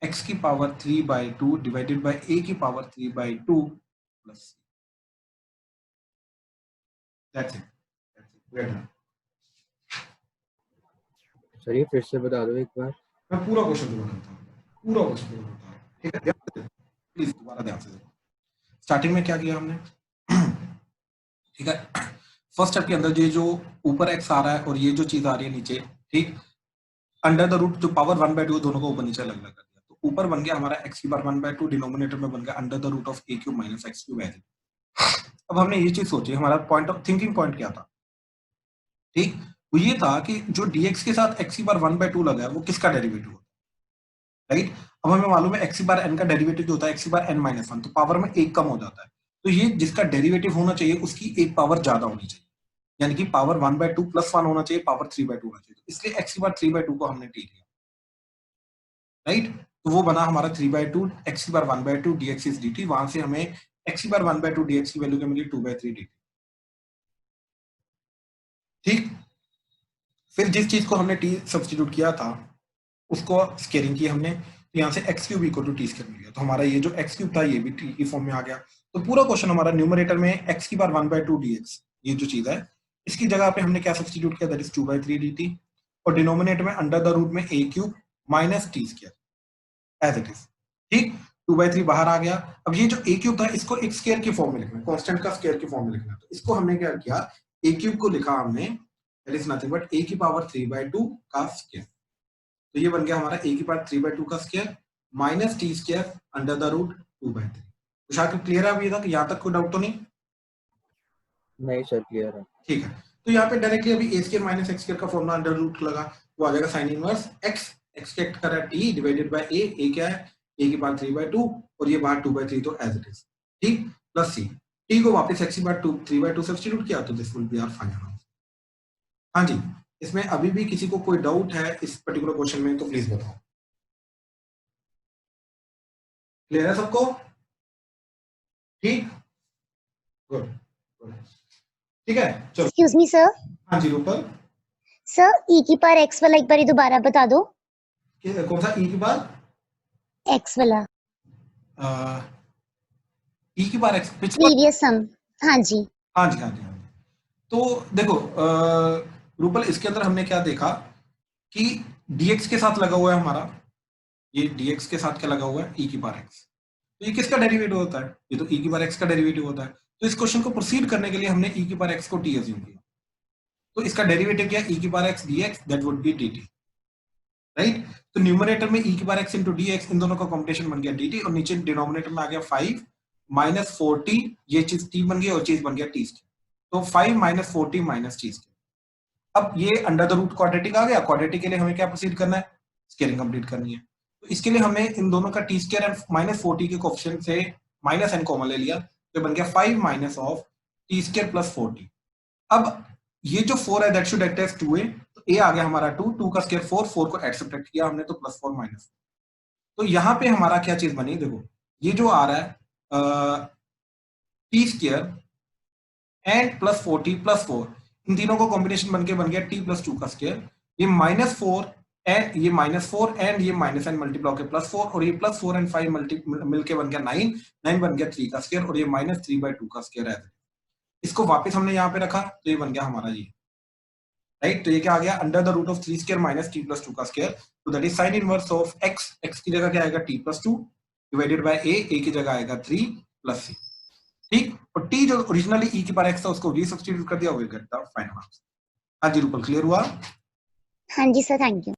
x की पावर 3/2 डिवाइडेड बाय a की power 3/2 plus, that's it. Sir ये फिर से बता दो एक बार। मैं पूरा क्वेश्चन दोबारा करता हूँ, पूरा क्वेश्चन दोबारा करता हूँ, ठीक है, प्लीज दोबारा ध्यान से देखो। स्टार्टिंग में क्या किया हमने, ठीक है, फर्स्ट स्टेप के अंदर ये जो ऊपर x आ रहा है और ये जो चीज आ रही है नीचे, ठीक, अंडर द रूट जो पावर 1/2 दोनों को ऊपर नीचे अलग अलग कर दिया, तो ऊपर बन गया हमारा x की पावर 1/2, डिनोमिनेटर में बन गया under the root of a cube minus x cube ऐसे। अब हमने ये चीज सोची, हमारा पॉइंट ऑफ थिंकिंग पॉइंट क्या था, ठीक, वो ये था कि जो dx के साथ x की पावर 1/2 लगा है वो किसका डेरिवेटिव होता है, राइट। अब हमें मालूम है x की पावर n का डेरिवेटिव जो होता है x की पावर n-1, तो पावर में एक कम हो जाता है, तो ये जिसका डेरिवेटिव होना चाहिए उसकी एक पावर ज्यादा होनी चाहिए, यानी कि पावर 1/2 + 1 होना चाहिए, पावर 3/2 होना चाहिए, तो इसलिए x की पावर 3/2 को हमने टी लिया, राइट। तो वो बना हमारा 3/2 x की पावर 1/2 dx इज dt, वहां से हमें x की पावर 1/2 dx की वैल्यू क्या मिली 2/3 dt। ठीक, फिर जिस चीज को हमने t सब्स्टिट्यूट किया था उसको स्केलिंग की हमने, तो यहाँ से x³ equal to t square मिल गया, तो हमारा ये जो x³ था ये भी t की फॉर्म में आ गया। तो पूरा क्वेश्चन हमारा न्यूमरेटर में x की पावर 1/2 dx ये जो चीज है इसकी जगह पे हमने क्या सब्स्टिट्यूट किया, दैट इज 2/3 dt, और डिनोमिनेटर में अंडर द रूट में a³ minus t square as it is. ठीक, 2/3 बाहर आ गया। अब ये जो a³ था इसको एक स्केयर की फॉर्म में लिखना है, कांस्टेंट का स्केयर की फॉर्म में लिखना है, तो इसको हमने क्या किया, a³ को लिखा हमने that is nothing but a की पावर 3/2 का स्केयर, तो ये बन गया हमारा a की पावर 3/2 का square minus t square under the root 2/3। तो शायद क्लियर है अभी तक, यहाँ तक कोई डाउट तो नहीं? नहीं सर क्लियर है। ठीक है, तो यहाँ पे डायरेक्टली अभी a square minus x square का फॉर्मूला अंडर रूट लगा, वो आ जाएगा साइन इनवर्स x, x के कर रहा है t डिवाइडेड बाय a क्या है a की पावर 3/2 और ये बाहर 2/3 तो एज इट इज, ठीक, प्लस c, t को वापस x की पावर 3/2 सब्स्टिट्यूट किया तो this will be our final answer. हाँ जी, इसमें अभी भी किसी को कोई डाउट है इस पर्टिकुलर क्वेश्चन में तो प्लीज बताओ। क्लियर है सबको? ठीक, गुड, ठीक है, चलो। Excuse me sir. हाँ जी रूपल, सर ई की पावर एक्स वाला एक बार दोबारा बता दो। कौन सा ई की बार? एक्स वाला ई की बार एक्स पिछला? प्रीवियस सम। हाँ जी। हाँ जी हाँ जी हाँ जी। तो देखो रूपल इसके अंदर हमने क्या देखा कि dx के साथ लगा हुआ है हमारा, ये dx के साथ क्या लगा हुआ है, e की पावर x, तो ये किसका डेरिवेटिव होता है, ये तो e की पावर x का डेरिवेटिव होता है। तो इस क्वेश्चन को प्रोसीड करने के लिए हमने e की पावर x को t अज्यूम किया, तो इसका डेरिवेटिव क्या है, e की power x dx that would B dt, right. तो न्यूमरेटर में e की पावर x इंटू dx, इन दोनों का कॉम्बिनेशन बन गया dt, और नीचे डिनोमिनेटर में आ गया 5 माइनस 4t, ये चीज t बन गई और चीज बन गया t स्क्वायर, तो 5 minus 4t minus t square. अब ये अंडर द रूट क्वाड्रेटिक आ गया, क्वाड्रेटिक के लिए हमें क्या प्रोसीड करना है, स्केलिंग कंप्लीट करनी है, तो इसके लिए हमने इन दोनों का T square and minus 4t के कोएफिशिएंट से माइनस n कॉमन ले लिया, तो बन गया 5 minus of t square plus 4t। अब ये जो 4 है that should act as 2a, तो a आ गया हमारा 2, 2 का स्क्वायर 4, 4 को ऐड सब्ट्रैक्ट किया हमने तो प्लस 4 माइनस, तो यहाँ पे हमारा क्या चीज बनी, देखो ये जो आ रहा है T square and plus 4t plus 4, इन तीनों को कॉम्बिनेशन बन गया t प्लस 2 का स्क्वायर, ये -4 एंड ये -4 एंड ये माइनस एन मल्टीप्लाई के +4, और ये +4 एंड 5 मिलके बन गया 9, 9 बन गया 3 का स्क्वायर, और ये -3/2 का स्क्वायर है। इसको वापस हमने यहाँ पे रखा तो ये बन गया हमारा ये, राइट। तो ये क्या आ गया, under the root of 3 square minus t plus 2 का स्क्वायर, तो that is sine inverse of x, x की जगह क्या आएगा t plus 2 divided by a की जगह आएगा 3 प्लस c, ठीक, और t जो ओरिजिनली e की पावर x था उसको री सब्स्टिट्यूट कर दिया, वो गेट द फाइनल आंसर। हाँ जी रूपल, क्लियर हुआ? हाँ जी sir, thank you.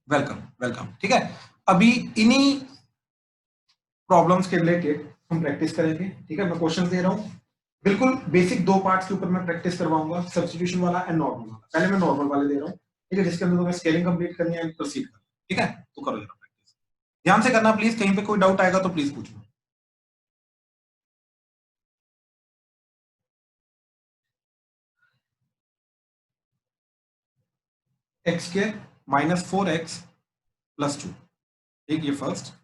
Welcome welcome, ठीक है। अभी इन्हीं प्रॉब्लम्स के रिलेटेड हम प्रैक्टिस करेंगे, ठीक है। मैं क्वेश्चंस दे रहा हूँ, बिल्कुल बेसिक 2 पार्ट्स के ऊपर मैं प्रैक्टिस करवाऊंगा, सब्स्टिट्यूशन वाला एंड नॉर्मल वाला। पहले मैं नॉर्मल वाले दे रहा हूँ, ठीक है, जिसके अंदर तुम्हें स्केलिंग कंप्लीट करनी है एंड प्रोसीड करना, ठीक है। तो करो जरा प्रैक्टिस, ध्यान से करना प्लीज, कहीं पे कोई डाउट आएगा तो प्लीज पूछना। X square minus 4x plus 2, ठीक, ये फर्स्ट।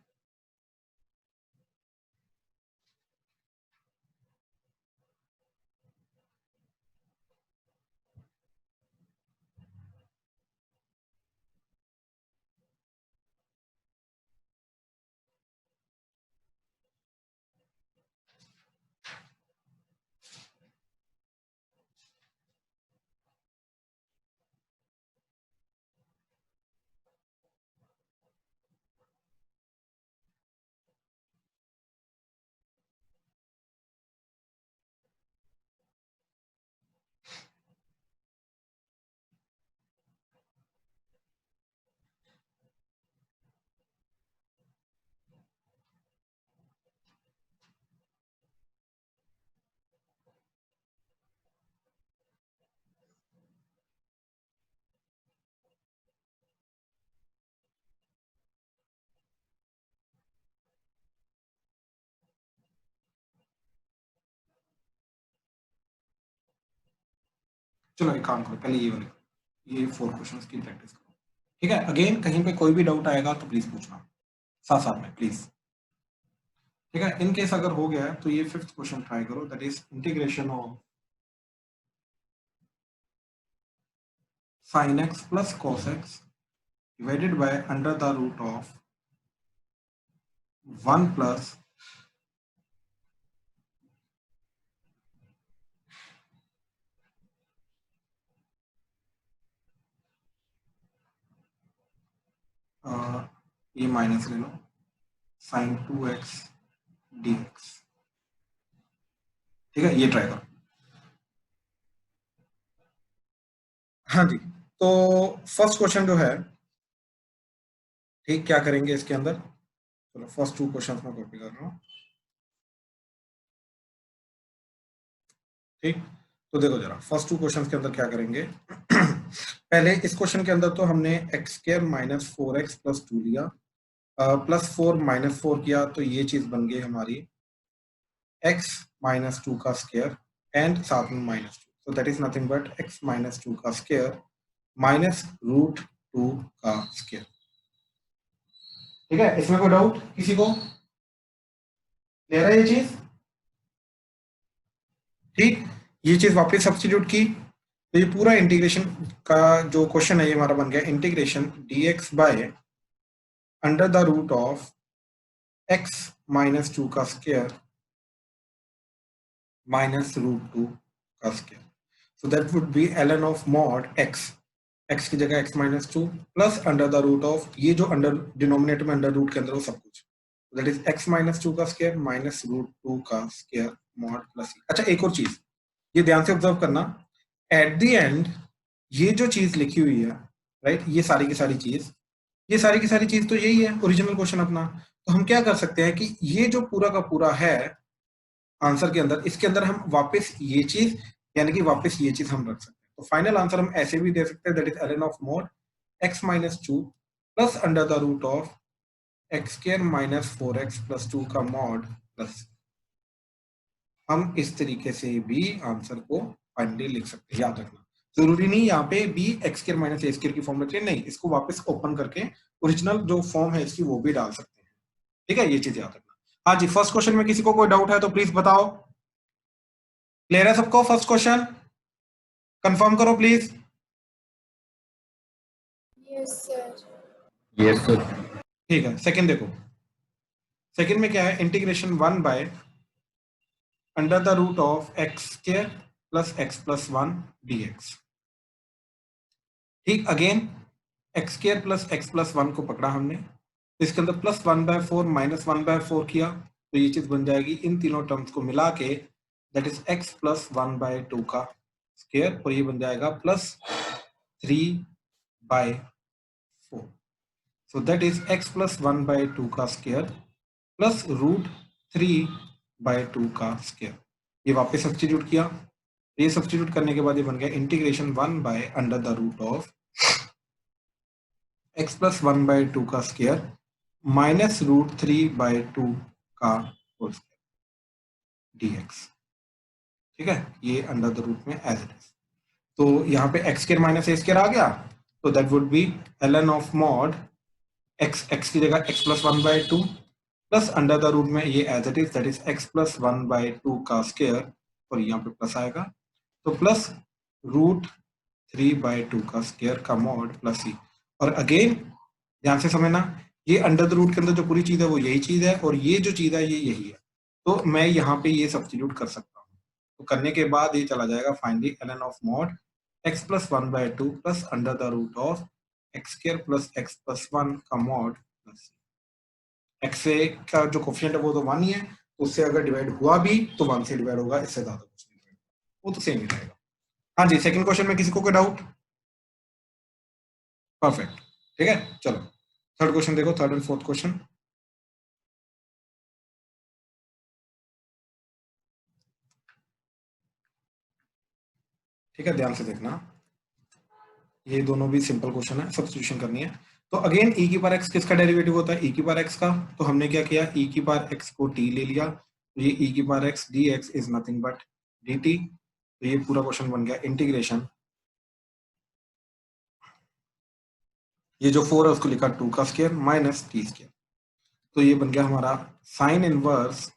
चलो एक काम करो, पहले ये वाले ये 4 क्वेश्चंस की प्रैक्टिस करो, ठीक है। अगेन कहीं पे कोई भी डाउट आएगा तो प्लीज पूछना साथ साथ में प्लीज, ठीक है। इन केस अगर हो गया है तो ये 5th क्वेश्चन ट्राई करो, that is integration of sin x plus cos x divided by under the root of 1 plus ये माइनस ले लो sin 2x dx, ठीक है। ये ट्राई करो। हाँ जी, तो फर्स्ट क्वेश्चन जो है, ठीक, क्या करेंगे इसके अंदर, चलो फर्स्ट 2 क्वेश्चंस में कॉपी कर रहा हूँ, ठीक। तो देखो जरा फर्स्ट 2 क्वेश्चंस के अंदर क्या करेंगे। पहले इस क्वेश्चन के अंदर तो हमने x square minus 4x plus 2 लिया, प्लस 4 माइनस 4 किया, तो ये चीज बन गई हमारी x माइनस 2 का स्क्वायर एंड साथ में minus 2, so that is nothing but x minus 2 का स्क्वायर माइनस रूट 2 का स्क्वायर, ठीक है। इसमें कोई डाउट किसी को, क्लियर है ये चीज, ठीक। ये चीज वापस सब्स्टिट्यूट की तो ये पूरा इंटीग्रेशन का जो क्वेश्चन है ये हमारा बन गया integration dx by under the root of x minus 2 का स्क्वायर माइनस रूट 2 का square, so that would be ln of mod x की जगह x minus 2 plus under the root of ये जो अंडर डिनोमिनेटर में अंडर रूट के अंदर वो सब कुछ, दैट इज x माइनस 2 का स्क्वायर माइनस रूट 2 का स्क्वायर मॉड प्लस। अच्छा एक और चीज ये ध्यान से ऑब्जर्व करना, एट द एंड ये जो चीज लिखी हुई है, राइट, ये सारी की सारी चीज, ये सारी की सारी चीज तो यही है ओरिजिनल क्वेश्चन अपना। तो हम क्या कर सकते हैं कि ये जो पूरा का पूरा है आंसर के अंदर, इसके अंदर हम वापस ये चीज यानी कि वापस ये चीज हम रख सकते हैं। तो फाइनल आंसर हम ऐसे भी दे सकते हैं, that is ln of mod x minus 2 plus under the root of x square minus 4x plus 2 का मॉड प्लस। हम इस तरीके से भी आंसर को फाइनली लिख सकते हैं, याद रखना जरूरी नहीं यहाँ पे भी x square minus a square की फॉर्म रखिए, नहीं, इसको वापस ओपन करके ओरिजिनल जो फॉर्म है इसकी वो भी डाल सकते हैं, ठीक है। ये चीज याद रखना। हाँ जी, फर्स्ट क्वेश्चन में किसी को कोई डाउट है तो प्लीज बताओ, क्लियर है सबको? फर्स्ट क्वेश्चन कंफर्म करो प्लीज। Yes sir. ठीक है, सेकंड देखो, सेकंड में क्या है, integration 1 by under the root of x square plus x plus 1 dx, ठीक। Again x square plus x plus 1 को पकड़ा हमने, इसके अंदर प्लस 1/4 माइनस 1/4 किया, तो ये चीज बन जाएगी इन तीनों टर्म्स को मिला के, दैट इज x प्लस 1/2 का स्क्वायर, और ये बन जाएगा plus 3/4, so that is x plus 1/2 का स्क्वायर प्लस रूट 3/2 का स्क्वायर। ये वापस सब्स्टिट्यूट किया, ये सब्स्टिट्यूट करने के बाद ये बन गया integration 1 by under the root of x plus 1/2 का स्क्वायर माइनस रूट 3/2 का होल स्क्वायर dx, ठीक है। ये अंडर द रूट में एज इट इज, तो यहाँ पे x square minus a square आ गया, तो that would be ln of mod x की जगह x plus 1/2 plus under the root में ये as it is, that is x plus 1/2 का स्क्वायर, और यहाँ पे प्लस आएगा, तो प्लस रूट 3/2 का स्क्वायर का मॉड प्लस c। और अगेन ध्यान से समझना, ये अंडर द रूट के अंदर जो पूरी चीज है वो यही चीज है, और ये जो चीज है ये यही है, तो मैं यहाँ पे ये सब्स्टिट्यूट कर सकता हूँ। तो करने के बाद ये चला जाएगा finally ln of mod x plus 1/2 plus under the root of x square plus x plus 1 का मॉड प्लस x से का जो कोफिशिएंट है वो तो 1 ही है, तो उससे अगर डिवाइड हुआ भी तो 1 से डिवाइड होगा, इससे ज्यादा कुछ नहीं होगा, वो तो सेम ही रहेगा। हाँ जी, सेकंड क्वेश्चन में किसी को कोई डाउट? परफेक्ट, ठीक है। चलो थर्ड क्वेश्चन देखो, थर्ड एंड फोर्थ क्वेश्चन। ठीक है, ध्यान से देखना, ये दोनों भी सिंपल क्वेश्चन है, सब्स्टिट्यूशन करनी है। तो अगेन e की पावर x किसका डेरिवेटिव होता है? e की पावर x का, तो हमने क्या किया, e की पावर x को t ले लिया, तो ये e की power x dx is nothing but dt, तो ये पूरा क्वेश्चन बन गया इंटीग्रेशन ये जो 4 है उसको लिखा 2 का स्क्वायर माइनस टी स्क्वायर, तो ये बन गया हमारा sine inverse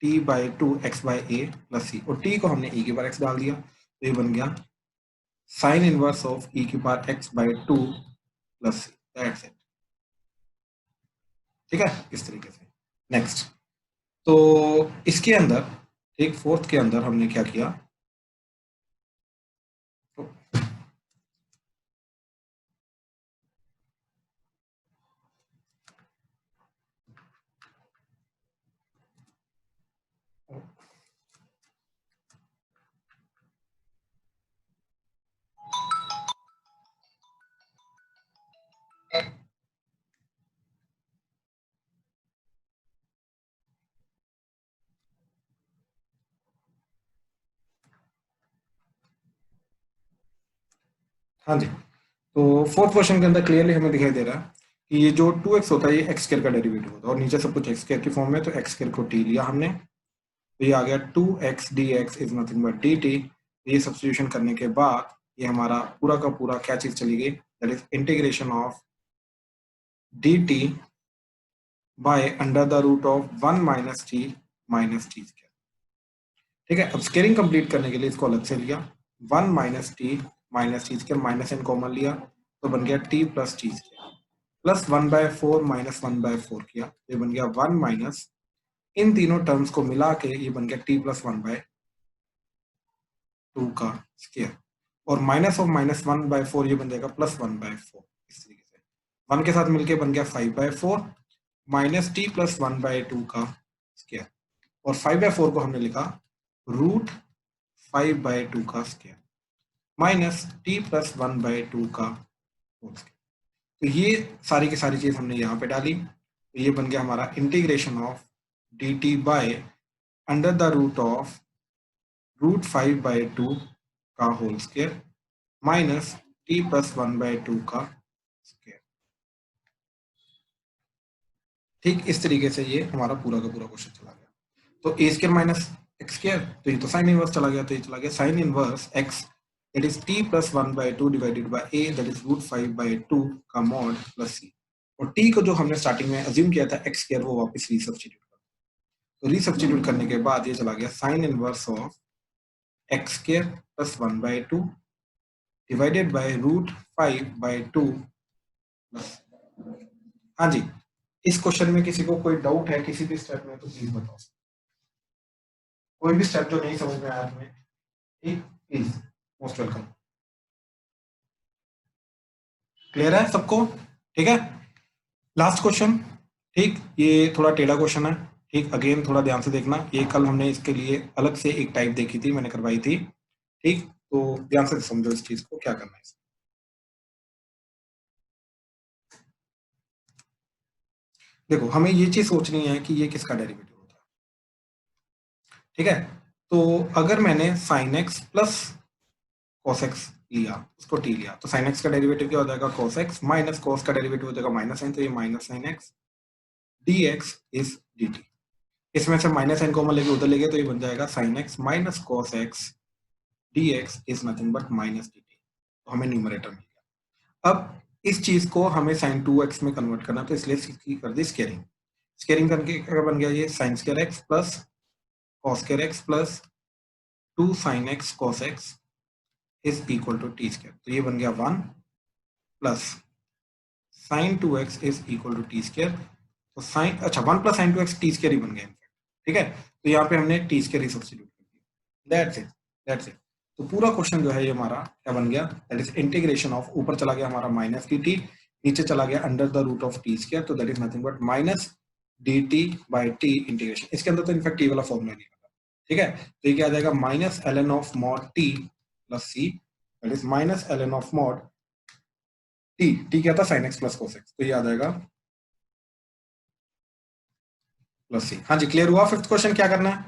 t by 2 x by a plus c, और t को हमने e की पावर x डाल दिया, तो ये बन गया साइन इनवर्स ऑफ e की power x by 2 plus c, that's it. ठीक है, इस तरीके से। नेक्स्ट, तो इसके अंदर ठीक फोर्थ के अंदर हमने क्या किया, तो हाँ जी, तो फोर्थ क्वेश्चन के अंदर क्लियरली हमें दिखाई दे रहा है कि ये जो 2x होता है ये x स्क्वायर का डेरिवेटिव होता है, और नीचे सब कुछ x स्क्वायर की फॉर्म में, तो x स्क्वायर को t लिया हमने, तो ये आ गया 2x dx is nothing but dt। ये सब्स्टिट्यूशन करने के बाद ये हमारा पूरा का पूरा क्या चीज चली गई, that is integration of dt by under the root of 1 minus t square. ठीक है, अब स्केलिंग कंप्लीट करने के लिए इसको अलग से लिया, 1 minus t square, minus n common लिया, तो बन गया t plus t square, plus 1/4 minus 1/4 किया, ये बन गया 1 माइनस, इन तीनों टर्म्स को मिला के ये बन गया t प्लस 1/2 का स्क्वायर, और माइनस ऑफ माइनस 1/4 ये बन जाएगा प्लस 1/4, इस तरीके से 1 के साथ मिलके बन गया 5/4 माइनस टी प्लस 1/2 का स्क्वायर, और 5/4 को हमने लिखा रूट 5/2 का स्क्वायर माइनस टी प्लस 1/2 का होल स्क्वायर। तो ये सारी की सारी चीज हमने यहाँ पे डाली, तो ये बन गया हमारा integration of d t by under the root of root 5/2 का whole square minus t plus 1/2 का स्क्वायर। ठीक इस तरीके से ये हमारा पूरा का पूरा क्वेश्चन चला गया। तो ए स्क्वायर माइनस एक्स स्क्वायर, तो ये तो साइन इनवर्स चला गया, तो ये चला गया sine inverse x, that is t plus 1/2 divided by a, that is root 5/2 का मॉड प्लस c, और t को जो हमने स्टार्टिंग में अज्यूम किया था x स्क्वायर, वो वापस रीसब्स्टिट्यूट कर, तो रीसब्स्टिट्यूट करने के बाद ये चला गया sine inverse of x square plus 1/2 divided by root 5/2 plus. हाँ जी, इस क्वेश्चन में किसी को कोई डाउट है किसी भी स्टेप में तो प्लीज बताओ, कोई भी स्टेप जो नहीं समझ में आया तुम्हें, ठीक, प्लीज मोस्ट वेलकम। क्लियर है सबको? ठीक है, लास्ट क्वेश्चन। ठीक, ये थोड़ा टेढ़ा क्वेश्चन है, ठीक, अगेन थोड़ा ध्यान से देखना, ये कल हमने इसके लिए अलग से एक टाइप देखी थी, मैंने करवाई थी, ठीक, तो ध्यान से समझो इस चीज को, क्या करना है। देखो, हमें ये चीज सोचनी है कि ये किसका डेरिवेटिव होता है। ठीक है, तो अगर मैंने sign x plus cos x लिया, उसको टी लिया, तो साइन एक्स का डेरिवेटिव क्या हो जाएगा, कॉस एक्स, माइनस कॉस का डेरिवेटिव हो जाएगा माइनस साइन, तो ये minus sine x D x is D T. इसमें से माइनस साइन कॉमन लेके उधर ले गए, तो ये बन जाएगा sine x minus cos x D x is nothing but minus d T, तो हमें न्यूमरेटर मिल गया। अब इस चीज को हमें साइन 2x में कन्वर्ट करना, तो इसलिए इसकी कर दी स्केयरिंग, स्केयरिंग करके क्या बन गया, ये sine square x plus cos square x plus 2 sine x cos x is equal to t square, तो ये बन गया 1 plus sine 2x is equal to t square, तो साइन, अच्छा 1 plus sine 2x t square ही बन गया in fact. ठीक है, तो यहाँ पे हमने टी स्क्वायर ही सब्स्टिट्यूट कर दिया, दैट्स इट। तो पूरा क्वेश्चन जो है ये हमारा क्या बन गया, दैट इज इंटीग्रेशन ऑफ, ऊपर चला गया हमारा माइनस डी टी, नीचे चला गया under the root of t square, तो that is nothing but minus d t by t integration. इसके अंदर तो इनफैक्ट टी वाला फॉर्मूला नहीं पता। ठीक है, तो ये क्या आ जाएगा, minus l n of mod t plus c, that is minus l n of mod t क्या था, sine x plus cos x, तो ये आ जाएगा प्लस सी। हाँ जी, क्लियर हुआ? फिफ्थ क्वेश्चन क्या करना है,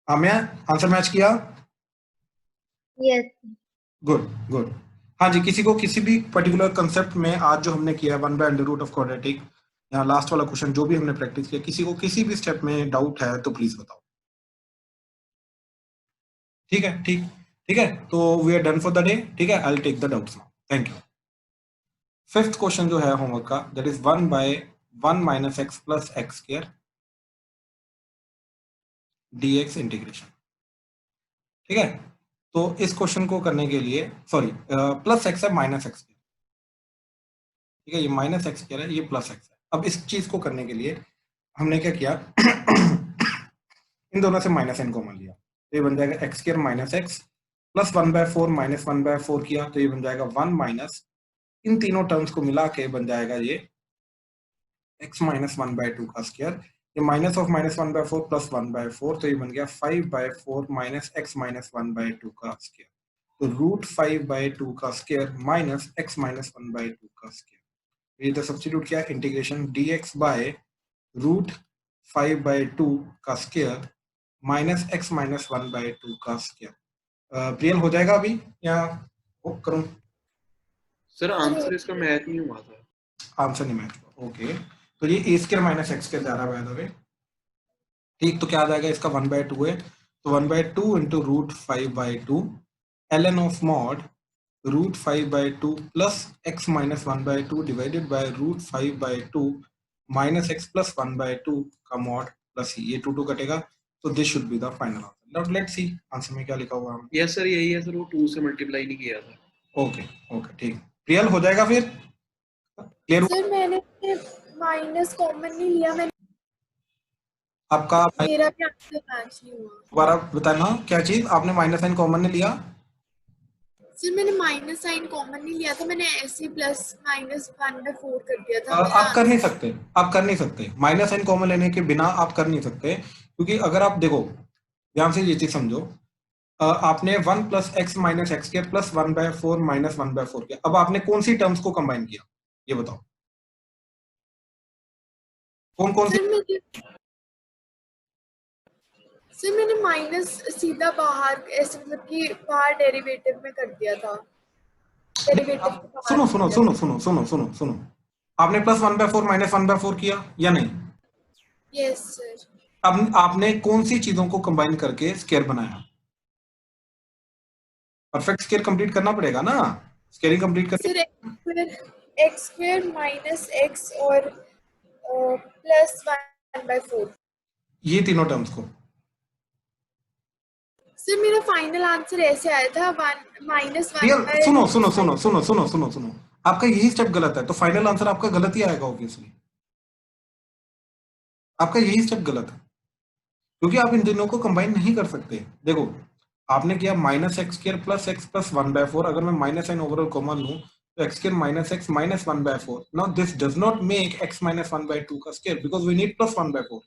हाँ मैं आंसर मैच किया, यस गुड गुड। हाँ जी, किसी को किसी भी पर्टिकुलर कंसेप्ट में आज जो हमने किया 1/√ऑफ क्वाड्रेटिक, यहाँ लास्ट वाला क्वेश्चन जो भी हमने प्रैक्टिस किया, किसी को किसी भी स्टेप में डाउट है तो प्लीज बताओ। ठीक है, ठीक है, तो we are done for the day. ठीक है, I will take the doubts now, thank you. Fifth question जो है होमवर्क का, that is 1/1 minus x plus x square dx integration. ठीक है, तो इस क्वेश्चन को करने के लिए सॉरी प्लस एक्स है माइनस एक्स, ठीक है, ये माइनस एक्स स्क्वायर है, ये प्लस एक्स है। अब इस चीज को करने के लिए हमने क्या किया इन दोनों से माइनस एन कॉमन लिया, तो ये बन जाएगा x square minus x plus 1/4 minus 1/4 किया, तो ये बन जाएगा 1 माइनस, इन तीनों टर्म्स को मिला के बन जाएगा ये x माइनस 1/2 का स्क्वायर, ये माइनस ऑफ माइनस 1/4 प्लस 1/4, तो ये बन गया 5/4 माइनस x माइनस 1/2 का स्क्वायर, तो रूट 5/2 का स्क्वायर माइनस x माइनस 1/2 का स्क्वायर। ये तो सब्स्टिट्यूट किया, इंटीग्रेशन dx बाय रूट 5/2 का स्क्वायर माइनस x माइनस 1/2 का स्क्वायर। प्रियल हो जाएगा अभी या करूं? सर आंसर इसका मैच नहीं हुआ था। आंसर नहीं मैच हुआ, ओके, तो ये ए स्क्वायर माइनस एक्स स्क्वायर जा रहा है बाय द वे, ठीक, तो क्या आ जाएगा, इसका 1/2 है, तो 1/2 into root 5/2 ln of mod root 5/2 plus x minus 1/2 divided by root 5/2 minus x plus 1/2 का मॉड प्लस ये 2 कटेगा, तो this should be the final answer. Now let's see answer में क्या लिखा हुआ है। यस सर यही है सर, वो 2 से मल्टीप्लाई नहीं किया था। ओके ओके ठीक, प्रियल हो जाएगा फिर क्लियर? सर मैंने माइनस कॉमन नहीं लिया, मैंने आपका मेरा भी आंसर मैच नहीं हुआ। दोबारा बताना क्या चीज, आपने माइनस साइन कॉमन ने लिया? सर मैंने माइनस साइन कॉमन नहीं लिया था, मैंने ऐसे प्लस माइनस 1/4 कर दिया था। आप कर नहीं सकते, आप कर नहीं सकते माइनस साइन कॉमन लेने के बिना, आप कर नहीं सकते, क्योंकि अगर आप देखो ध्यान से ये चीज समझो, आपने 1 plus x minus x square plus 1/4 minus 1/4 किया, अब आपने कौन सी टर्म्स को कंबाइन किया ये बताओ, कौन कौन सी? सर मैंने माइनस सीधा बाहर ऐसे मतलब कि बाहर डेरिवेटिव में कर दिया था। डेरिवेटिव के बाहर सुनो सुनो सुनो सुनो सुनो सुनो सुनो, आपने प्लस 1/4 माइनस 1/4 किया या नहीं? Yes sir. अब आपने कौन सी चीजों को कंबाइन करके स्क्वायर बनाया? परफेक्ट स्क्वायर कंप्लीट करना पड़ेगा ना, स्क्वायरिंग कंप्लीट करके sir x square minus x और प्लस 1/4, ये तीनों टर्म्स को। सर मेरा फाइनल आंसर ऐसे आया था माइनस रियल 1/, सुनो सुनो सुनो सुनो सुनो सुनो सुनो, आपका यही स्टेप गलत है, तो फाइनल आंसर आपका गलत ही आएगा ऑब्वियसली, आपका यही स्टेप गलत है, क्योंकि आप इन दोनों को कंबाइन नहीं कर सकते। देखो आपने किया minus x square plus x plus 1/4, अगर मैं माइनस साइन ओवरऑल कॉमन लूं तो x square minus x minus 1/4, now this does not make x minus 1/2 का square because we need plus 1/4।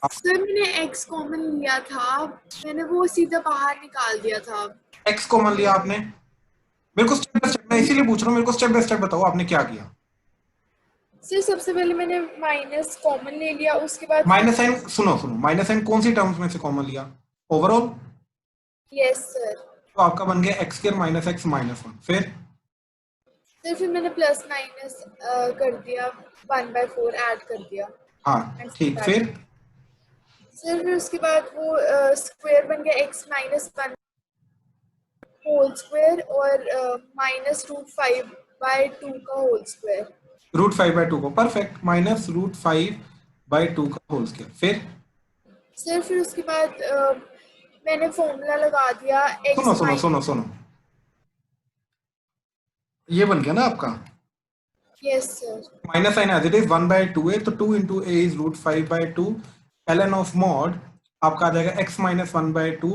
Sir मैंने एक्स कॉमन लिया था, मैंने वो सीधा बाहर निकाल दिया था। एक्स कॉमन लिया आपने, मेरे को स्टेप बाय स्टेप, मैं इसीलिए पूछ रहा हूँ, मेरे को स्टेप बाय स्टेप बताओ आपने क्या किया। सर सबसे पहले मैंने माइनस कॉमन ले लिया, उसके बाद माइनस साइन सुनो सुनो, माइनस साइन कौन सी टर्म्स में से कॉमन लिया? ओवरऑल। Yes sir. तो आपका बन गया x square minus x minus 1, फिर मैंने प्लस माइनस कर दिया, 1/4 ऐड कर दिया। हाँ ठीक, फिर फिर उसके बाद वो स्क्वायर बन गया x माइनस 1 होल स्क्वायर और माइनस रूट 5/2 का होल स्क्वायर। रूट 5/2 को, परफेक्ट, माइनस रूट 5/2 का होल स्क्वायर, फिर उसके बाद मैंने फॉर्मूला लगा दिया x सुनो सुनो सुनो सुनो, ये बन गया ना आपका yes sir. Minus sign as it is 1/2 है, तो 2 into a is root 5/2 ln of mod आपका आ जाएगा x minus 1/2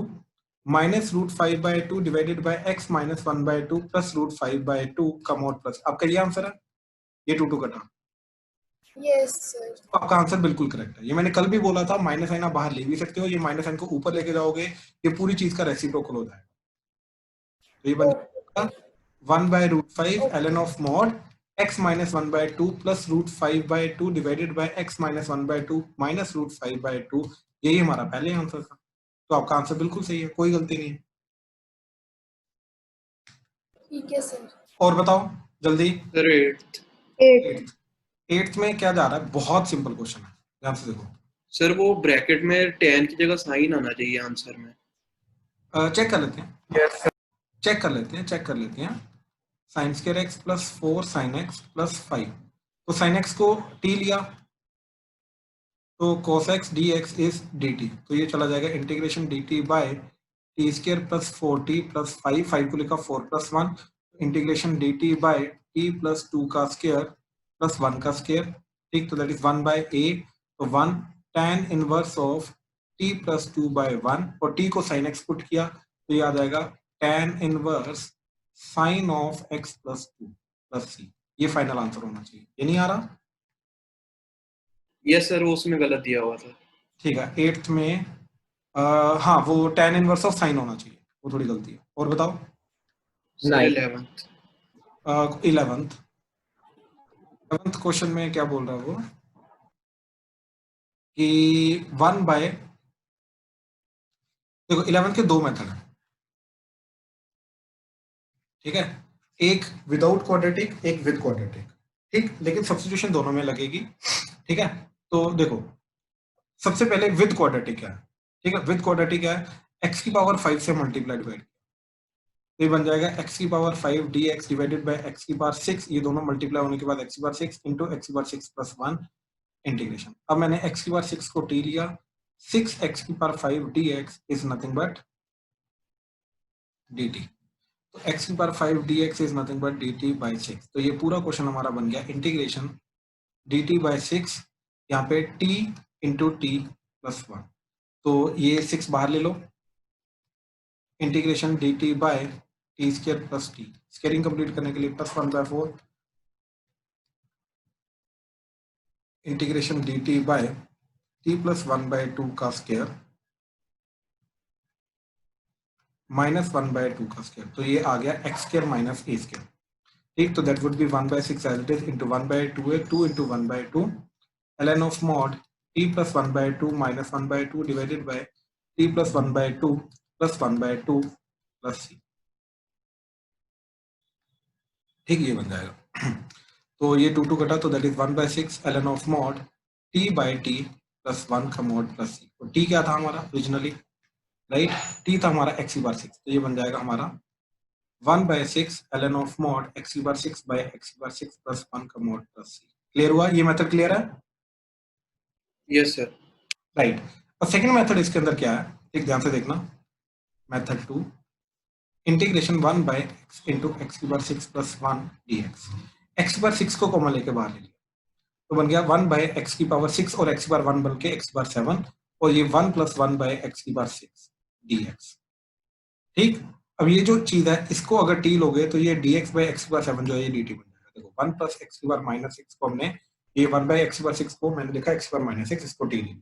minus root 5/2 divided by x minus 1/2 plus root 5/2 का मॉड प्लस, आपका ये आंसर है, ये 2 कटा, यस सर। तो आपका आंसर बिल्कुल करेक्ट है। ये मैंने कल भी बोला था, माइनस साइन आप बाहर ले भी सकते हो, ये माइनस साइन को ऊपर लेके जाओगे ये पूरी चीज का रेसिप्रोकल हो जाएगा, तो ये बन जाएगा 1/√5 ln of mod x minus 1/2 plus root 5/2 divided by x minus 1/2 minus root 5/2, यही हमारा पहले आंसर था, तो आपका आंसर बिल्कुल सही है, कोई गलती नहीं है। ठीक है सर। और बताओ जल्दी। सर 8th में क्या जा रहा है, बहुत सिंपल क्वेश्चन है, ध्यान से देखो। सर वो ब्रैकेट में 10 की जगह साइन आना चाहिए आंसर में। चेक कर लेते हैं, चेक कर लेते हैं sign square x plus 4 sign x plus 5। तो साइन एक्स को t लिया तो cos x dx is dt, तो ये चला जाएगा integration dt by t square plus 4t plus 5, 5 को लिखा 4 plus 1, integration dt by t plus 2 का स्क्वायर प्लस 1 का स्क्वायर। ठीक, तो दैट इज 1 बाय a, तो 1 tan inverse of t plus 2 by 1, और t को sin x पुट किया तो ये आ जाएगा tan inverse sin of x plus 2 plus c। ये फाइनल आंसर होना चाहिए। ये नहीं आ रहा? यस सर, वो उसमें गलत दिया हुआ था। ठीक है, 8th में हाँ वो tan इनवर्स ऑफ sin होना चाहिए, वो थोड़ी गलती है। और बताओ सर 11th। 11th क्वेश्चन में क्या बोल रहा है वो कि 1 बाय, देखो 11th के दो मेथड है, ठीक है, एक विदाउट क्वाड्रेटिक, एक विद क्वाड्रेटिक। ठीक, लेकिन सब्स्टिट्यूशन दोनों में लगेगी। ठीक है, तो देखो सबसे पहले विद क्वाड्रेटिक क्या है। ठीक है, विद क्वाड्रेटिक क्या है, x की पावर 5 से मल्टीप्लाई डिवाइड, तो ये बन जाएगा x की power 5 dx divided by x की पावर 6, ये दोनों मल्टीप्लाई होने के बाद x की पावर 6 इंटू x की पावर 6 प्लस 1 इंटीग्रेशन। अब मैंने x की पावर 6 को t लिया, 6x की power 5 dx is nothing but dt, तो x की power 5 dx is nothing but dt by 6। तो ये पूरा क्वेश्चन हमारा बन गया इंटीग्रेशन dt बाय 6, यहाँ पे t इंटू टी प्लस 1, तो ये 6 बाहर ले लो, integration dt by t square plus t, squaring complete करने के लिए plus 1/4, integration dt by t plus 1/2 का स्क्वायर माइनस 1/2 का स्क्वायर, तो ये आ गया x square minus a square. ठीक, तो that would be 1/6 as it is into 1/2 है, 2 into 1/2 ln of mod t plus 1/2 minus 1/2 divided by t plus 1/2 plus 1/2 plus c। ठीक, ये बन जाएगा। तो ये 2 कटा, तो that is 1/6 ln of mod t by t plus 1 का मॉड प्लस c। तो t क्या था हमारा ओरिजिनली, राइट, t था हमारा x की पावर 6, तो ये बन जाएगा हमारा 1/6 ln ऑफ मॉड x की पावर 6 बाय x की पावर 6 प्लस 1 का मॉड प्लस c। क्लियर हुआ? ये मेथड क्लियर है? Yes sir. राइट, और सेकंड मेथड इसके अंदर क्या है, एक ध्यान से देखना, method 2 integration 1/x into x की पावर 6 प्लस 1 dx, x की पावर 6 को कॉमन लेके बाहर ले लिया, तो बन गया 1/x की पावर 6 और x की पावर 1 बन के x की पावर 7, और ये 1 प्लस 1/x की पावर 6 dx। ठीक, अब ये जो चीज है इसको अगर t लोगे तो ये dx बाय x की पावर 7 जो है ये dt बन जाएगा। देखो 1 प्लस x की पावर माइनस 6 को हमने, ये 1/x की पावर 6 को मैंने लिखा x की पावर माइनस 6, इसको t ले लिया,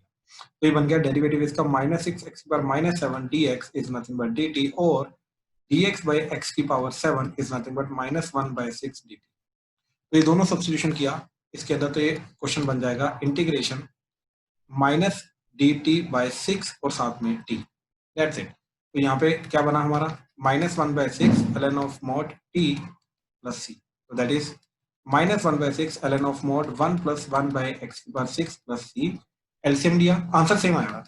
तो ये बन गया डेरिवेटिव इसका माइनस 6x की power minus 7 dx is nothing but dt, और dx बाय x की power 7 is nothing but minus 1/6 dt। तो ये दोनों सब्स्टिट्यूशन किया इसके अंदर, तो ये क्वेश्चन बन जाएगा इंटीग्रेशन माइनस dt बाय 6 और साथ में t, दैट्स इट। तो यहाँ पे क्या बना हमारा minus 1/6 ln of mod t plus c, तो that is minus 1/6 ln of mod 1 plus 1/x की पावर 6 प्लस c। एलसीएम दिया, आंसर सेम आएगा,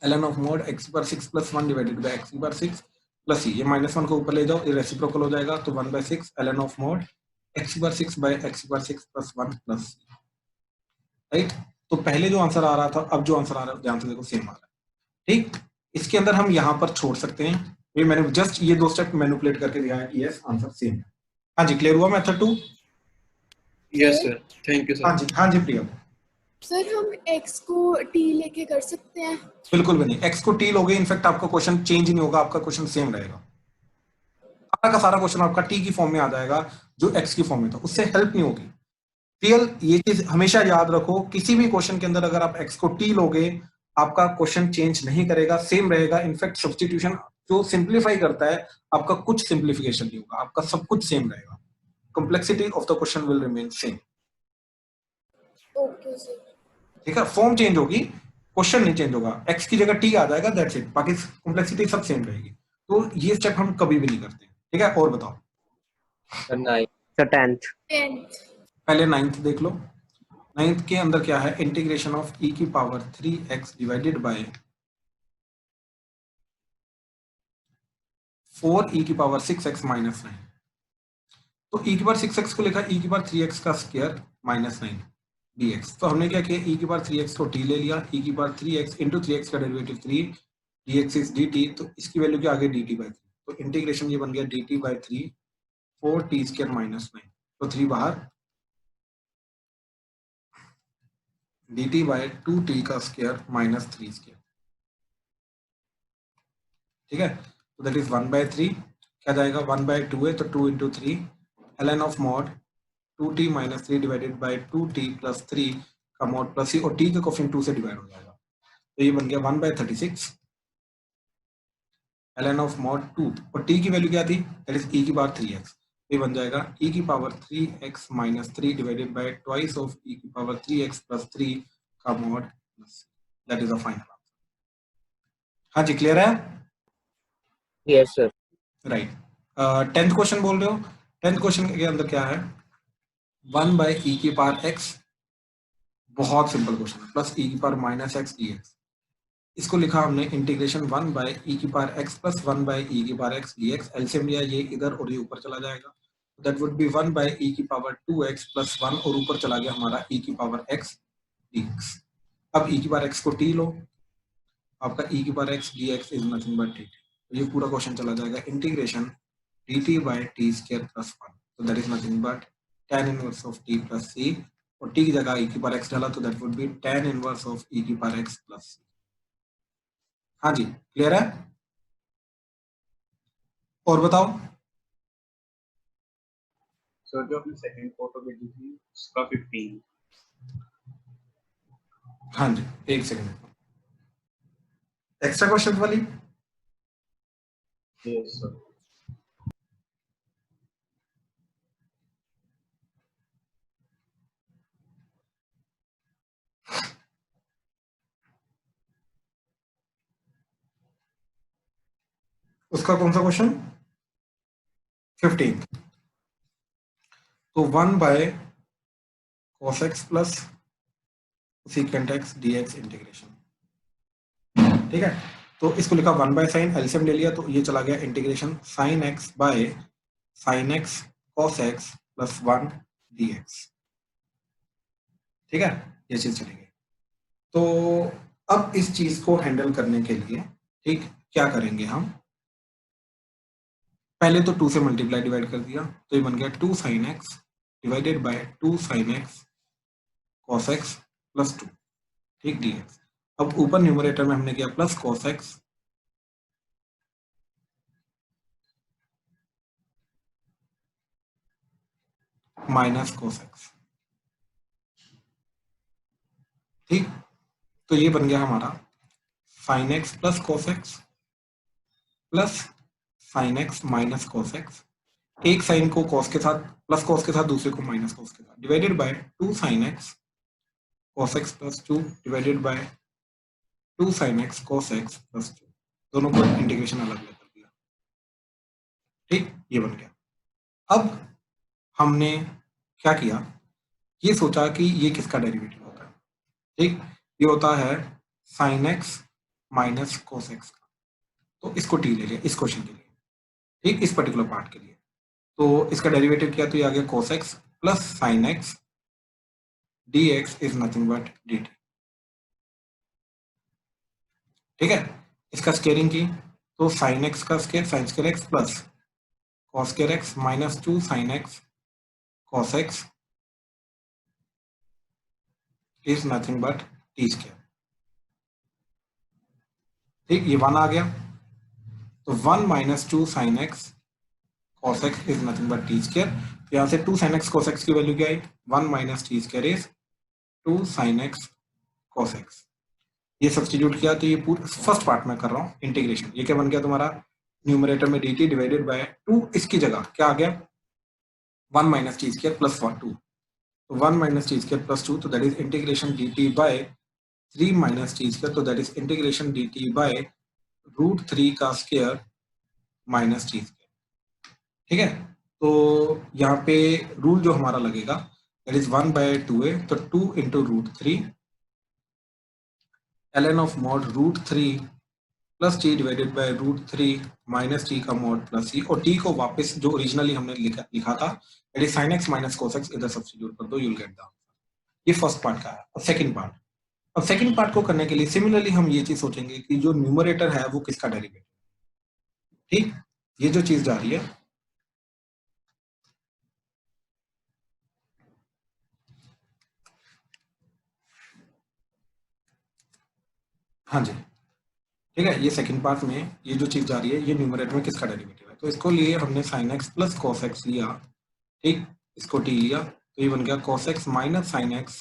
ln ऑफ मॉड x की power 6 plus 1 divided by x की पावर 6 प्लस c, ये minus 1 को ऊपर ले जाओ, ये रेसिप्रोकल हो जाएगा, तो 1/6 ln ऑफ मॉड x की पावर 6 बाय x की power 6 plus 1 plus c, right. तो पहले जो आंसर आ रहा था, अब जो आंसर आ रहा है ध्यान से देखो सेम आ रहा है। ठीक, इसके अंदर हम यहाँ पर छोड़ सकते हैं, ये मैंने जस्ट ये 2 स्टेप मैनिपुलेट करके दिया है, यस आंसर सेम है। हाँ जी, क्लियर हुआ method 2? Yes sir, thank you हाँ सर। जी, हाँ जी प्रिया, सर हम x को t लेके कर सकते हैं? बिल्कुल भी नहीं, x को t लोगे इनफैक्ट आपका क्वेश्चन चेंज नहीं होगा, आपका क्वेश्चन सेम रहेगा, सारा का सारा क्वेश्चन आपका t की फॉर्म में आ जाएगा जो x की फॉर्म में था, उससे हेल्प नहीं होगी। रियल ये चीज हमेशा याद रखो, किसी भी क्वेश्चन के अंदर अगर आप x को t लोगे आपका क्वेश्चन चेंज नहीं करेगा, सेम रहेगा। इनफैक्ट सब्स्टिट्यूशन जो सिंप्लीफाई करता है आपका कुछ सिंप्लीफिकेशन नहीं होगा, आपका सब कुछ सेम रहेगा, complexity of the question will remain same. Okay sir. ठीक है, फॉर्म चेंज होगी, क्वेश्चन नहीं चेंज होगा, x की जगह t आ जाएगा, दैट्स इट, बाकी कॉम्प्लेक्सिटी सब सेम रहेगी। तो ये स्टेप हम कभी भी नहीं करते। ठीक है, और बताओ सर 9 सर 10th 10th। पहले 9th देख लो। 9th के अंदर क्या है, इंटीग्रेशन ऑफ e की power 3x divided by 4e की पावर 6x माइनस 9। तो e की पावर 6x को लिखा e की पावर 3x का स्क्वायर माइनस 9 dx। तो हमने क्या किया, e की पावर 3x को t ले लिया, e की पावर 3x इंटू 3x का डेरिवेटिव 3 dx इज dt, तो इसकी वैल्यू क्या आ गई dt बाई 3। तो इंटीग्रेशन ये बन गया dt by 3 4t square minus 9, तो 3 बाहर, dt बाई 2t का स्क्वायर माइनस 3 स्क्वायर। ठीक है, तो दैट इज 1 बाई 3, क्या जाएगा 1 बाई 2 है तो 2 into 3 ln of mod 2t minus 3 divided by 2t plus 3 का मॉड प्लस c, और t का कोफिशिएंट 2 से डिवाइड हो जाएगा, तो ये बन गया 1 बाई 36 ln ऑफ मॉड 2, और t की वैल्यू क्या थी, दैट इज e की पावर 3x, ये बन जाएगा e की power 3x minus 3 divided by twice of e की पावर 3x प्लस 3 का mod plus, that is the final answer. हाँ जी, क्लियर है? Yes, sir. Right. 10th question बोल रहे हो, 10th क्वेश्चन के अंदर क्या है, 1 बाई e की पावर x, बहुत सिंपल क्वेश्चन है, प्लस e की पावर माइनस x dx। इसको लिखा हमने इंटीग्रेशन 1 बाई e की power x plus 1 by e की पावर x dx। एलसीएम लिया, ये इधर और ये ऊपर चला जाएगा, that would be 1 by e की पावर 2x प्लस 1, और ऊपर चला गया हमारा e की पावर x dx। अब e की पावर x को t लो, आपका e की power x dx is nothing but dt, तो ये पूरा क्वेश्चन चला जाएगा integration dt by t square plus 1, तो that is nothing but tan inverse of t plus c, और t की जगह e की पावर x डाला तो that would B tan inverse of e की पावर x प्लस c। हाँ जी, क्लियर है? और बताओ। सर जो अपनी सेकंड फोटो भेजी थी उसका 15। हाँ जी, एक सेकंड, एक्स्ट्रा क्वेश्चन वाली। Yes sir. उसका कौन सा क्वेश्चन, 15। तो 1 by cos x plus secant x dx integration, ठीक है। तो इसको लिखा 1 बाय साइन, एलसीएम ले लिया तो ये चला गया integration sine x by sine x cos x plus 1 dx, ठीक है, ये चीज चली गई। तो अब इस चीज को हैंडल करने के लिए, ठीक, क्या करेंगे हम, पहले तो 2 से मल्टीप्लाई डिवाइड कर दिया, तो ये बन गया 2 sine x divided by 2 sine x cos x plus 2, ठीक, dx। अब ऊपर न्यूमरेटर में हमने किया plus cos x minus cos x, ठीक। तो ये बन गया हमारा sine x plus cos x plus sine x minus cos x, एक साइन को cos के साथ प्लस cos के साथ, दूसरे को माइनस cos के साथ, divided by 2 sine x cos x plus 2 divided by 2 sine x cos x plus 2, दोनों को इंटीग्रेशन अलग अलग कर दिया, ठीक, ये बन गया। अब हमने क्या किया, ये सोचा कि ये किसका डेरिवेटिव होता है, ठीक, ये होता है sine x minus cos x का, तो इसको t ले लिया इस क्वेश्चन के लिए, ठीक, इस पर्टिकुलर पार्ट के लिए। तो इसका डेरिवेटिव किया तो ये आ गया cos x plus sine x dx is nothing but dt, ठीक है। इसका स्केयरिंग की तो साइन x का square sine square x plus cos square x minus 2 sine x cos x is nothing but t square, ठीक, ये 1 आ गया, तो 1 minus 2 sine x cos x is nothing but t square. यहाँ से 2 साइन x cos x की value क्या आई, 1 minus t square is 2 sine x cos x, ये सब्स्टिट्यूट किया तो ये पूरा फर्स्ट पार्ट में कर रहा हूँ इंटीग्रेशन, ये क्या बन गया तुम्हारा, न्यूमरेटर में dt डिवाइडेड बाय 2, इसकी जगह क्या आ गया 1 माइनस टी स्क्वायर प्लस 2, तो 1 माइनस टी स्क्वायर प्लस 2, तो that is integration dt by 3 minus t square, तो that is integration dt by root 3 का स्क्वायर माइनस टी स्क्वायर, ठीक है। तो यहाँ पे रूल जो हमारा लगेगा दैट इज 1 बाय 2a, तो 2 into root 3 ln of mod root 3 plus t divided by √3 minus t का मॉड प्लस सी, और टी को वापस जो ओरिजिनली हमने लिखा था that is sin x minus cos x इधर सब्स्टिट्यूट कर दो, यू विल गेट द। ये फर्स्ट पार्ट का है। अब सेकंड पार्ट, अब सेकंड पार्ट को करने के लिए सिमिलरली हम ये चीज सोचेंगे कि जो न्यूमरेटर है वो किसका डेरिवेटिव, ठीक, ये जो चीज जा रही है हाँ जी, ठीक है, ये सेकंड पार्ट में ये जो चीज जा रही है ये न्यूमरेटर में किसका डेरिवेटिव है, तो इसको लिए हमने sin x plus cos x लिया, ठीक, इसको t लिया, तो ये बन गया cos x minus sin x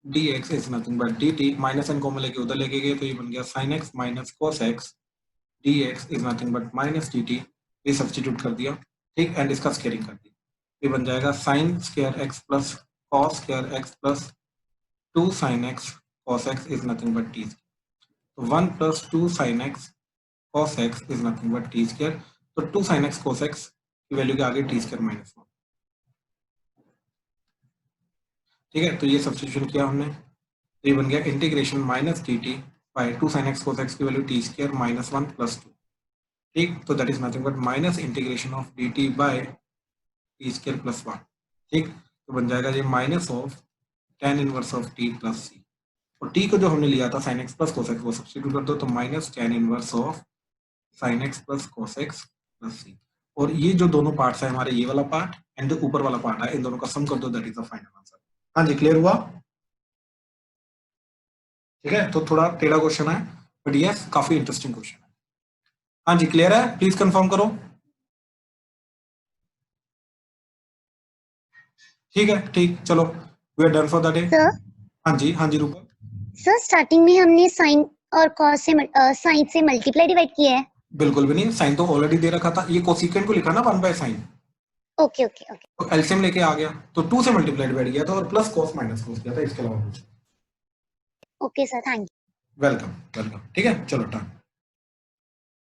dx is nothing but dt, minus n common लेके उधर लेके गए तो ये बन गया sin x minus cos x dx is nothing but minus dt, ये सब्स्टिट्यूट कर दिया, ठीक, एंड इसका स्क्वायरिंग कर दिया, ये बन जाएगा sin square x plus cos square x plus 2 sin x cos x is nothing but t, 1 plus 2 sin x cos x is nothing but t square, तो 2 sin x cos x की value के आगे t square minus 1, ठीक है, तो ये substitution किया हमने, तो ये बन गया integration minus dt by 2 sin x cos x की value t square minus 1 plus 2, ठीक, तो that is nothing but minus integration of dt by t square plus 1, ठीक, तो बन जाएगा ये minus of tan inverse of t plus c, और t को जो हमने लिया था sin x plus cos x वो सब्स्टिट्यूट कर दो, तो minus tan inverse of sin x plus cos x plus c, और ये जो दोनों पार्ट्स है हमारे, ये वाला पार्ट एंड जो ऊपर वाला पार्ट है, इन दोनों का सम कर दो, that is the final answer. हाँ जी, क्लियर हुआ, ठीक है, तो थोड़ा टेढ़ा क्वेश्चन है बट यस काफी इंटरेस्टिंग क्वेश्चन है। हाँ जी, क्लियर है, प्लीज कंफर्म करो, ठीक है, ठीक, चलो we are done for the day. Sir हाँ जी रूपा, सर स्टार्टिंग में हमने साइन और कॉस से साइन से मल्टीप्लाई डिवाइड किया है। बिल्कुल भी नहीं, साइन तो ऑलरेडी दे रखा था, ये कोसिकेंट को लिखा ना 1 by sine, okay okay okay तो एलसीएम लेके आ गया, तो 2 से मल्टीप्लाई डिवाइड किया था और प्लस cos माइनस cos किया था, इसके अलावा कुछ। Okay sir, thank you. Welcome welcome, ठीक है, चलो डन।